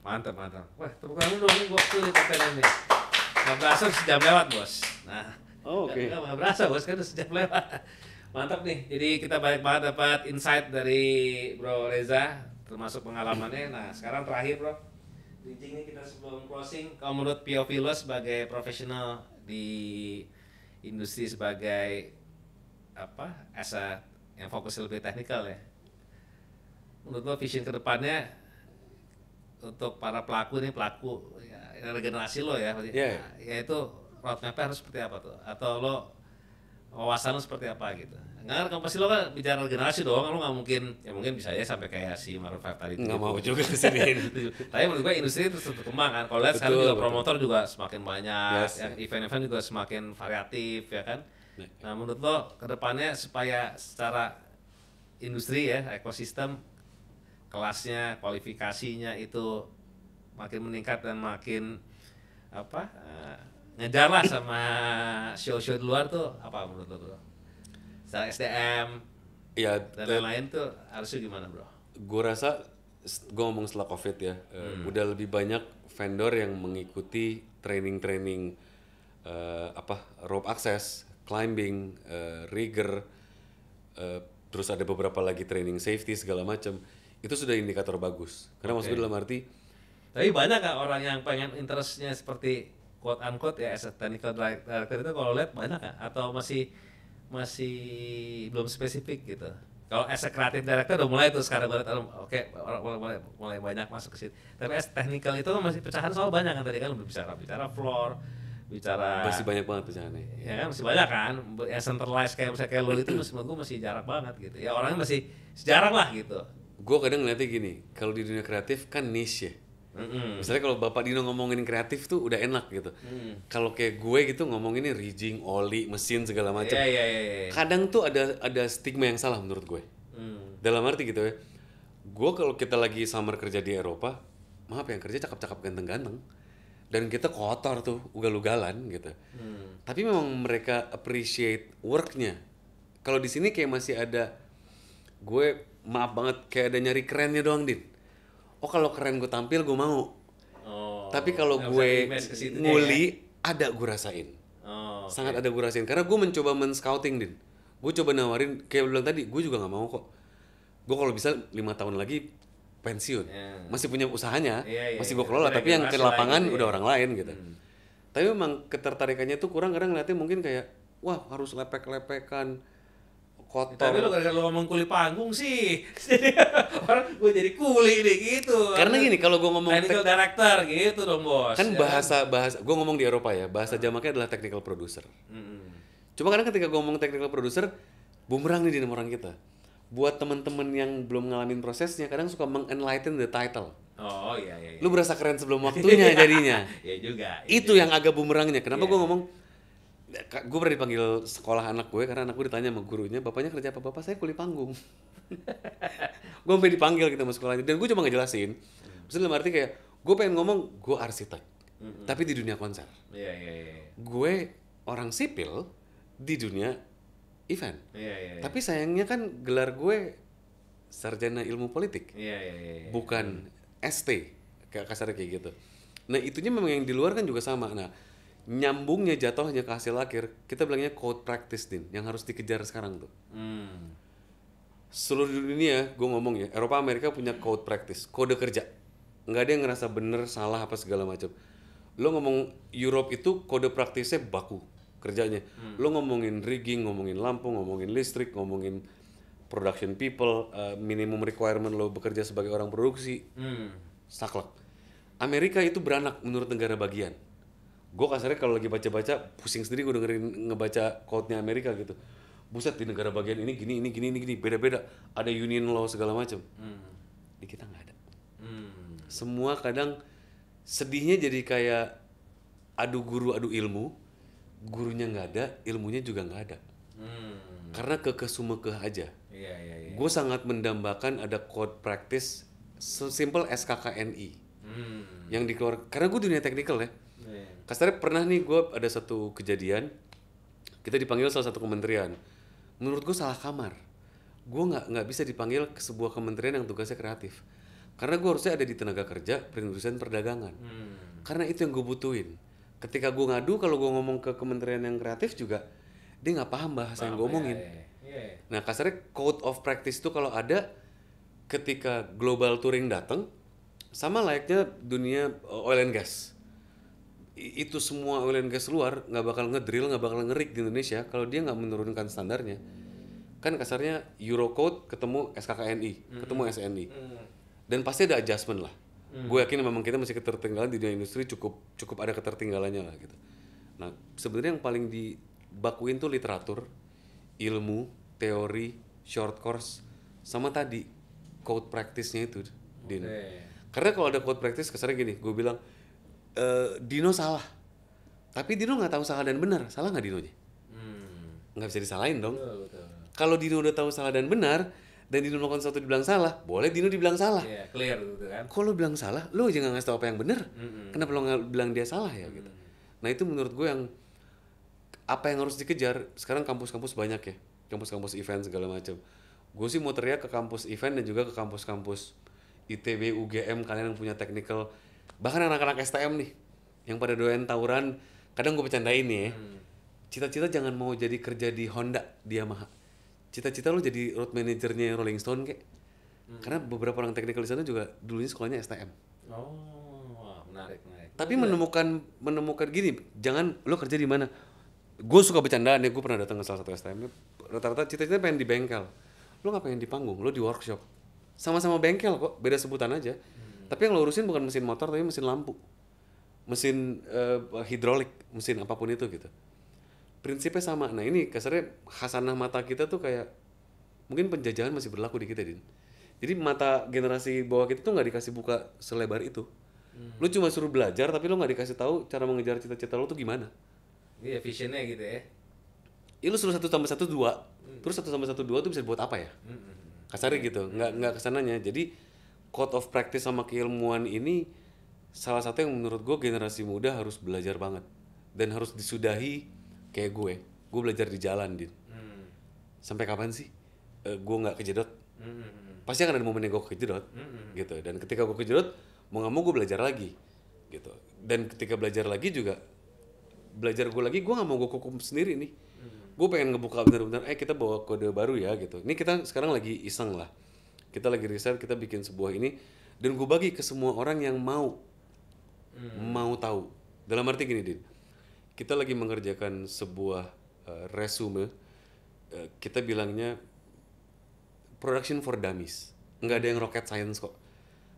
Mantap. Wah, tepuk tangan dong nih gokil nih konten ini. Nggak berasa sejam lewat, Bos. Nah. Oke. Nggak berasa, Bos, kan udah sejam lewat. Mantap nih. Jadi kita banyak banget dapat insight dari Bro Reza termasuk pengalamannya. Nah, sekarang terakhir, Bro. Bridging ini kita sebelum closing, kalau menurut POV lo sebagai profesional di industri sebagai yang fokus lebih teknikal ya. Menurut lo vision kedepannya untuk para pelaku ya, generasi lo ya, yaitu roadmap-nya harus seperti apa tuh? Atau lo wawasan lo seperti apa gitu? Nggak, kan pasti lo kan bicara generasi doang, lo nggak mungkin, ya mungkin bisa aja sampai kayak si Maroon 5 tadi. Nggak mau juga kesini. Tapi menurut gue industri terus berkembang kan. Kalau lihat sekarang juga promotor juga semakin banyak, ya, event-event juga semakin variatif ya kan. Nah menurut lo kedepannya supaya secara industri ya, ekosistem, kelasnya, kualifikasinya itu makin meningkat dan makin ngejar lah sama show-show di luar tuh apa menurut lo bro? Secara SDM Ya, dan lain-lain tuh harusnya gimana bro? gue rasa gue ngomong setelah COVID ya, udah lebih banyak vendor yang mengikuti training rope access, climbing, rigger, terus ada beberapa lagi training safety segala macam. Itu sudah indikator bagus. Karena maksud gue dalam arti Tapi banyak nggak orang yang pengen interestnya seperti quote unquote ya as a technical director itu kalau lihat banyak nggak? Atau masih belum spesifik gitu? Kalau as a creative director udah mulai tuh sekarang gue lihat oke orang mulai banyak masuk ke situ. Tapi as technical itu masih pecahan soal banyak kan tadi kan bicara floor, bicara Masih banyak banget pecahannya. ya kan masih banyak kan yang centralized kayak misalnya kayak lo itu menurut gue masih jarak banget gitu ya orangnya masih sejarah lah gitu. Gue kadang ngeliatnya gini, kalau di dunia kreatif kan niche ya. Misalnya kalau Bapak Dino ngomongin kreatif tuh udah enak gitu. Kalau kayak gue gitu ngomonginnya rigging, oli, mesin segala macam. Iya. Kadang tuh ada stigma yang salah menurut gue. Dalam arti gitu ya. Gue kalau kita lagi summer kerja di Eropa, maaf yang kerja cakep-cakep ganteng-ganteng. Dan kita kotor tuh, ugal-ugalan gitu. Tapi memang mereka appreciate worknya. Kalau di sini kayak masih ada, gue maaf banget kayak ada nyari kerennya doang Din. Oh kalau keren gue tampil gue mau. Tapi kalau gue nguli ada gue rasain. Sangat ada gue rasain karena gue mencoba men-scouting Din. Gue coba nawarin kayak bilang tadi, gue juga nggak mau kok. Gue kalau bisa 5 tahun lagi pensiun. Masih punya usahanya, masih gue kelola. Tapi yang ke lapangan udah orang lain gitu. Tapi memang ketertarikannya tuh kurang kadang ngeliatnya mungkin kayak wah harus lepek-lepekan kotor. Tapi lo gara-gara lo ngomong kuli panggung sih. Jadi orang gue jadi kuli nih gitu. Karena gini kalau gue ngomong technical director gitu dong bos. kan bahasa gue ngomong di Eropa ya, bahasa jamaknya adalah technical producer. Cuma kadang ketika gue ngomong technical producer, bumerang nih di orang kita. Buat teman-teman yang belum ngalamin prosesnya, kadang suka meng-enlighten the title. Oh iya. Lu berasa keren sebelum waktunya jadinya. Iya juga. Itu yang agak bumerangnya. Kenapa gue ngomong? Gue pernah dipanggil sekolah anak gue karena anak gue ditanya sama gurunya, bapaknya kerja apa? Bapak saya kuli panggung. Gue sampai dipanggil gitu sama sekolahnya dan gue cuma ngejelasin. Maksudnya dalam arti kayak gue pengen ngomong gue arsitek, tapi di dunia konser. Iya. Gue orang sipil di dunia event. Iya. Tapi sayangnya kan gelar gue sarjana ilmu politik, Iya. bukan ST, kayak kasarnya kayak gitu. Nah itunya memang yang di luar kan juga sama. Nah nyambungnya jatuhnya ke hasil akhir, kita bilangnya code practice Din, yang harus dikejar sekarang tuh. Seluruh dunia, gue ngomong ya, Eropa Amerika punya code practice, kode kerja. Nggak ada yang ngerasa bener, salah, apa segala macam. Lo ngomong Europe itu kode praktisnya baku kerjanya. Lo ngomongin rigging, ngomongin lampu, ngomongin listrik, ngomongin production people, minimum requirement lo bekerja sebagai orang produksi, saklek. Amerika itu beranak menurut negara bagian. Gue kasarnya kalau lagi baca-baca pusing sendiri gue dengerin ngebaca quote-nya Amerika gitu. Buset di negara bagian ini gini, beda-beda. Ada union law segala macam. Di kita nggak ada. Semua kadang sedihnya jadi kayak adu guru adu ilmu. Gurunya nggak ada, ilmunya juga nggak ada. Karena kekeh aja. Iya. Gue sangat mendambakan ada code practice sesimpel SKKNI. Yang dikeluarkan karena gue dunia teknikal ya. Kasarnya pernah nih gue ada satu kejadian kita dipanggil salah satu kementerian. Menurut gue salah kamar. Gue nggak bisa dipanggil ke sebuah kementerian yang tugasnya kreatif. Karena gue harusnya ada di tenaga kerja, perindustrian, perdagangan. Karena itu yang gue butuhin. Ketika gue ngadu kalau gue ngomong ke kementerian yang kreatif juga dia nggak paham bahasa yang gue omongin. Nah kasarnya code of practice itu kalau ada ketika global touring datang sama layaknya dunia oil and gas. Itu semua oil and gas luar nggak bakal ngedrill, nggak bakal ngerik di Indonesia kalau dia nggak menurunkan standarnya. Kan kasarnya Eurocode ketemu SKKNI, ketemu SNI. Dan pasti ada adjustment lah. Gue yakin memang kita masih ketertinggalan di dunia industri cukup ada ketertinggalannya lah gitu. Nah sebenarnya yang paling dibakuin tuh literatur, ilmu, teori, short course, sama tadi code practice-nya itu, Din. Karena kalau ada code practice kesannya gini, gue bilang Dino salah, tapi Dino nggak tahu salah dan benar, salah nggak Dinonya? Nggak bisa disalahin dong. Kalau Dino udah tahu salah dan benar, dan Dino melakukan sesuatu dibilang salah, boleh Dino dibilang salah. Iya, clear gitu kan. Kalau bilang salah, lo jangan ngasih tahu apa yang benar. Kenapa lo nggak bilang dia salah ya gitu? Nah itu menurut gue yang apa yang harus dikejar. Sekarang kampus-kampus banyak ya, kampus-kampus event segala macam. Gue sih mau teriak ke kampus event dan juga ke kampus-kampus ITB, UGM, kalian yang punya technical, bahkan anak-anak STM nih, yang pada doyan tawuran, kadang gue bercandain nih ya. Cita-cita jangan mau jadi kerja di Honda, di Yamaha. Cita-cita lo jadi road manajernya Rolling Stone kayak. Karena beberapa orang teknikal di sana juga dulunya sekolahnya STM. Menarik. Tapi menemukan gini, jangan lo kerja di mana. Gue suka bercandaan ya, gue pernah datang ke salah satu STM. Rata-rata cita-cita pengen di bengkel. Lo nggak pengen di panggung, lo di workshop. Sama-sama bengkel kok, beda sebutan aja. Tapi yang lo urusin bukan mesin motor, tapi mesin lampu, mesin hidrolik, mesin apapun itu gitu. Prinsipnya sama. Nah ini kasarnya khasanah mata kita tuh kayak mungkin penjajahan masih berlaku di kita, Din. Jadi mata generasi bawah kita tuh nggak dikasih buka selebar itu. Lu cuma suruh belajar tapi lu nggak dikasih tahu cara mengejar cita-cita lu tuh gimana. Iya, visionnya gitu ya. Ya lu suruh 1+1 2. Terus 1+1 2 tuh bisa buat apa ya? Kasarnya gitu. Nggak kesananya. Jadi code of practice sama keilmuan ini salah satu yang menurut gue generasi muda harus belajar banget dan harus disudahi kayak gue. Gue belajar di jalan, Din. Sampai kapan sih gue nggak kejedot? Pasti akan ada momennya gue kejedot, gitu. Dan ketika gue kejedot, mau nggak mau gue belajar lagi, gitu. Dan ketika belajar lagi juga, belajar gue lagi, gue nggak mau gue kukum sendiri nih. Gue pengen ngebuka benar-benar, kita bawa kode baru ya, gitu. Ini kita sekarang lagi iseng lah. Kita lagi riset, kita bikin sebuah ini, dan gue bagi ke semua orang yang mau tahu. Dalam arti gini, Din. Kita lagi mengerjakan sebuah resume, kita bilangnya production for dummies. Nggak ada yang rocket science kok.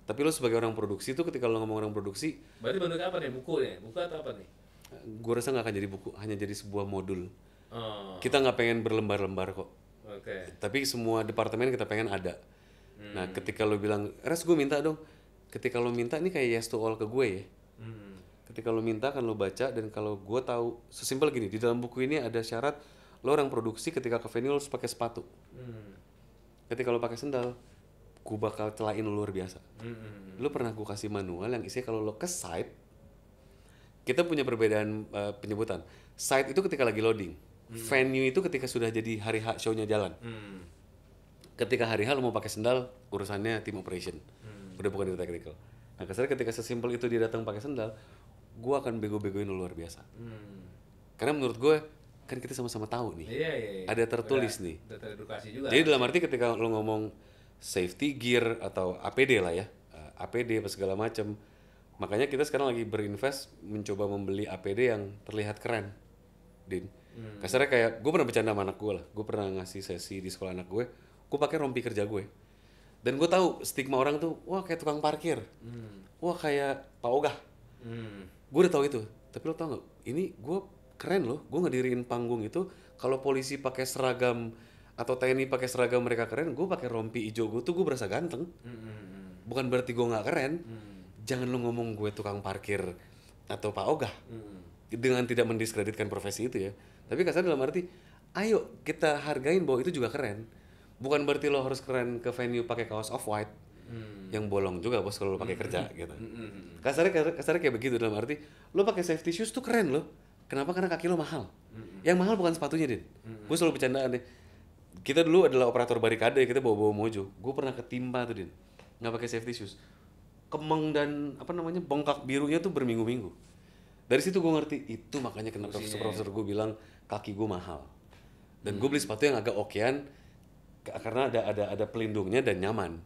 Tapi lo sebagai orang produksi tuh ketika lo ngomong orang produksi, Berarti bentuk apa nih? Buku ya? Buku atau apa nih? gue rasa nggak akan jadi buku, hanya jadi sebuah modul. Oh, Kita nggak pengen berlembar-lembar kok. oke. Tapi semua departemen kita pengen ada. Nah ketika lo bilang, Res gue minta dong. Ketika lo minta, ini kayak yes to all ke gue ya. Ketika lo minta kan lo baca, dan kalau gue tahu, sesimpel gini, di dalam buku ini ada syarat lo orang produksi ketika ke venue lo harus pakai sepatu. Ketika lo pakai sendal, gue bakal celain lo luar biasa. Lo pernah gue kasih manual yang isinya kalau lo ke site, kita punya perbedaan penyebutan. Site itu ketika lagi loading, venue itu ketika sudah jadi hari H show-nya jalan. Ketika hari H lo mau pakai sendal, urusannya tim operation, udah bukan itu technical. Nah kasarnya ketika sesimpel itu dia datang pakai sendal, gue akan bego-begoin lo luar biasa. Karena menurut gue kan kita sama-sama tahu nih, Iya. ada tertulis nih. Udah teredukasi juga. Jadi dalam arti ketika lo ngomong safety gear atau APD lah ya, APD apa segala macam, makanya kita sekarang lagi berinvest mencoba membeli APD yang terlihat keren, Din. Kasarnya kayak gue pernah bercanda sama anak gue lah, gue pernah ngasih sesi di sekolah anak gue pakai rompi kerja gue, dan gue tahu stigma orang tuh, wah kayak tukang parkir, wah kayak Pak Ogah, gue udah tahu itu. Tapi lo tau nggak, ini gue keren loh, gue ngediriin panggung itu. Kalau polisi pakai seragam atau TNI pakai seragam mereka keren, gue pakai rompi hijau gue tuh gue berasa ganteng. Bukan berarti gue nggak keren. Jangan lo ngomong gue tukang parkir atau Pak Ogah dengan tidak mendiskreditkan profesi itu ya. Tapi kasarnya dalam arti, ayo kita hargain bahwa itu juga keren. Bukan berarti lo harus keren ke venue pakai kaos off white yang bolong juga bos kalau lo pakai kerja gitu. Kasarnya kayak begitu, dalam arti lo pakai safety shoes tuh keren lo. Kenapa? Karena kaki lo mahal. Yang mahal bukan sepatunya, Din. Gue selalu bercandaan deh. Kita dulu adalah operator barikade, kita bawa-bawa mojo. Gue pernah ketimpa tuh, Din. Nggak pakai safety shoes. Kemeng dan bengkak birunya tuh berminggu-minggu. Dari situ gue ngerti, itu makanya kenapa profesor gue bilang kaki gue mahal. Dan gue beli sepatu yang agak okean karena ada pelindungnya dan nyaman.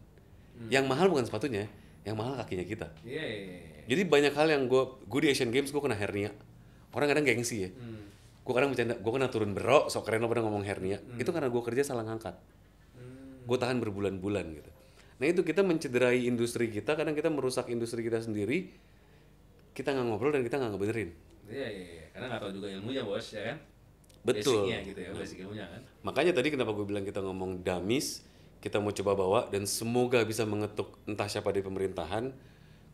Yang mahal bukan sepatunya, yang mahal kakinya kita. Iya. Jadi banyak hal yang gue di Asian Games gue kena hernia. Orang kadang gengsi ya. Gue kadang bercanda, gue kena turun berok, sok keren lo pernah ngomong hernia. Itu karena gue kerja salah ngangkat. Gue tahan berbulan-bulan gitu. Nah itu kita mencederai industri kita, kadang kita merusak industri kita sendiri. Kita nggak ngobrol dan kita nggak ngebenerin. Iya. Karena nggak tahu juga ilmunya bos, ya kan? Betul. Basicnya gitu ya, basic ilmunya kan. Makanya tadi kenapa gue bilang kita ngomong dummies, kita mau coba bawa dan semoga bisa mengetuk entah siapa di pemerintahan.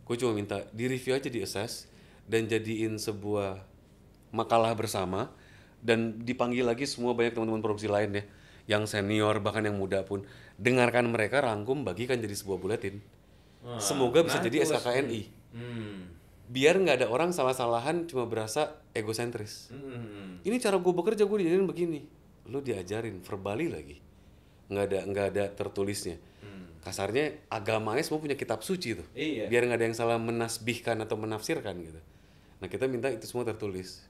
Gue cuma minta di review aja, di assess dan jadiin sebuah makalah bersama, dan dipanggil lagi semua banyak teman-teman produksi lain ya, yang senior bahkan yang muda pun, dengarkan mereka, rangkum, bagikan jadi sebuah buletin. Semoga bisa jadi SKKNI. Biar nggak ada orang salah-salahan cuma berasa egosentris. Ini cara gue bekerja, gue diajarin begini. Lo diajarin verbali lagi, nggak ada tertulisnya. Kasarnya agamanya semua punya kitab suci tuh. Iya. Biar nggak ada yang salah menasbihkan atau menafsirkan gitu. Nah kita minta itu semua tertulis.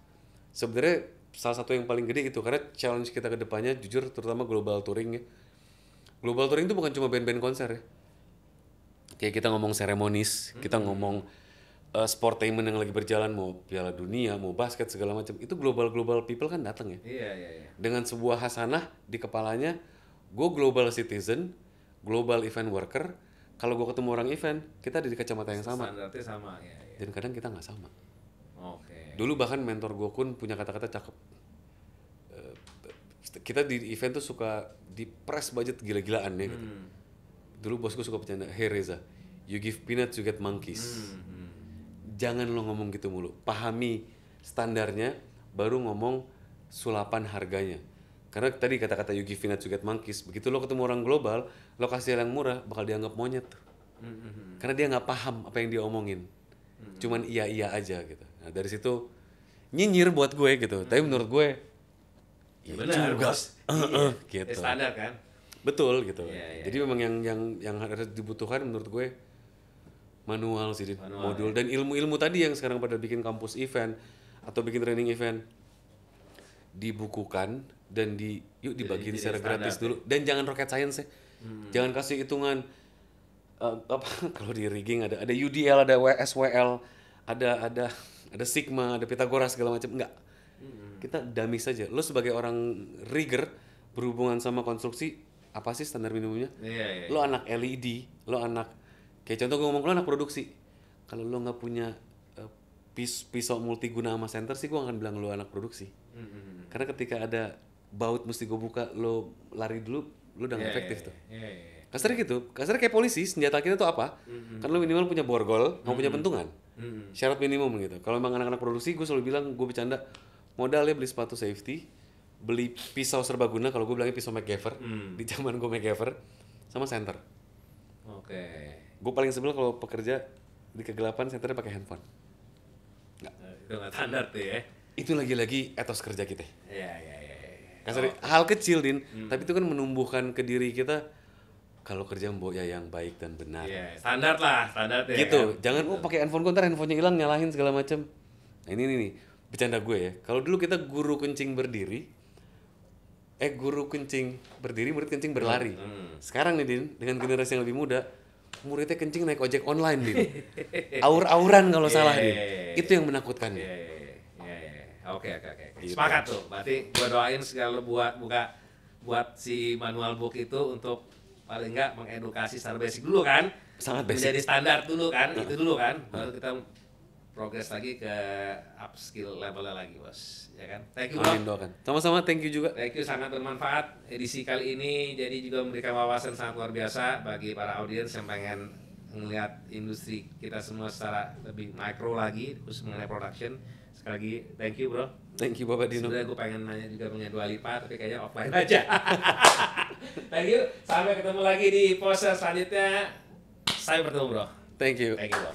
Sebenarnya salah satu yang paling gede itu, karena challenge kita ke depannya jujur terutama global touring ya. Global touring itu bukan cuma band-band konser ya. Kayak kita ngomong seremonis, kita ngomong sportainment yang lagi berjalan, mau Piala Dunia, mau basket segala macam, itu global people kan datang ya. Iya. Dengan sebuah hasanah di kepalanya, gue global citizen, global event worker. Kalau gue ketemu orang event, kita ada di kacamata yang sama. Standarnya sama, ya. Dan kadang kita nggak sama. Oke. Dulu bahkan mentor gue pun punya kata-kata cakep. Kita di event tuh suka di press budget gila-gilaan ya gitu. Dulu bosku suka bercanda, "Hey Reza, you give peanuts you get monkeys." Jangan lo ngomong gitu mulu. Pahami standarnya, baru ngomong sulapan harganya. Karena tadi kata-kata you give peanuts you get monkeys, begitu lo ketemu orang global, lo kasih yang murah, bakal dianggap monyet tuh. Karena dia nggak paham apa yang dia omongin. Cuman iya aja gitu. Nah dari situ nyinyir buat gue gitu. Tapi menurut gue Ya benar, juga. Bos. Gitu. Standar kan? Betul gitu. Iya. Jadi memang yang harus dibutuhkan menurut gue manual sih, modul dan ilmu-ilmu tadi yang sekarang pada bikin kampus event atau bikin training event dibukukan dan yuk dibagiin secara gratis dulu dan jangan rocket science ya. Jangan kasih hitungan apa kalau di rigging ada UDL, ada SWL, ada sigma, ada Pythagoras segala macam, enggak. Kita dummy saja. Lo sebagai orang rigger berhubungan sama konstruksi, apa sih standar minimumnya? Iya. Lo anak LED, lo anak kayak contoh gue ngomong lo anak produksi. Kalau lo nggak punya pisau multiguna sama center sih gue akan bilang lo anak produksi. Karena ketika ada baut mesti gue buka, lo lari dulu, lo udah nggak efektif tuh. Kasarnya gitu, kasarnya kayak polisi, senjata kita tuh apa? Kan lo minimal punya borgol, nggak punya pentungan. Syarat minimum gitu. Kalau emang anak-anak produksi, gue selalu bilang, gue bercanda, modalnya beli sepatu safety, beli pisau serbaguna, kalau gue bilangnya pisau MacGyver, di zaman gue MacGyver, sama center. Oke. Gue paling sebel kalau pekerja di kegelapan senternya pakai handphone. Itu nggak standar tuh ya. Itu lagi-lagi etos kerja kita. Iya. Kasarnya hal kecil Din, tapi itu kan menumbuhkan ke diri kita kalau kerja mbok ya yang baik dan benar. Iya, standar ya. Gitu, Kan? jangan pakai handphone ntar handphonenya hilang nyalahin segala macam. Nah ini nih, bercanda gue ya. Kalau dulu kita guru kencing berdiri, murid kencing berlari. Sekarang nih Din, dengan generasi yang lebih muda, muridnya kencing naik ojek online Din. Aur-auran kalau salah Din. Itu yang menakutkan. Iya. Oke. Sepakat tuh. Berarti gua doain segala buat si manual book itu untuk paling enggak mengedukasi secara basic dulu kan. Sangat basic. Menjadi standar dulu kan, itu dulu kan. Baru kita progres lagi ke upskill levelnya lagi, Bos. Ya kan? Thank you, Amin, Bro. doakan. Sama-sama, thank you juga. Thank you, sangat bermanfaat edisi kali ini. Jadi juga memberikan wawasan sangat luar biasa bagi para audiens yang pengen melihat industri kita semua secara lebih mikro lagi, khusus mengenai production. Sekali lagi, thank you bro. Thank you Bapak Dino. Sebenarnya gue pengen nanya juga mengenai Dua Lipa, tapi kayaknya offline aja. Thank you, sampai ketemu lagi di pose selanjutnya. Saya bertemu bro. Thank you. Thank you bro.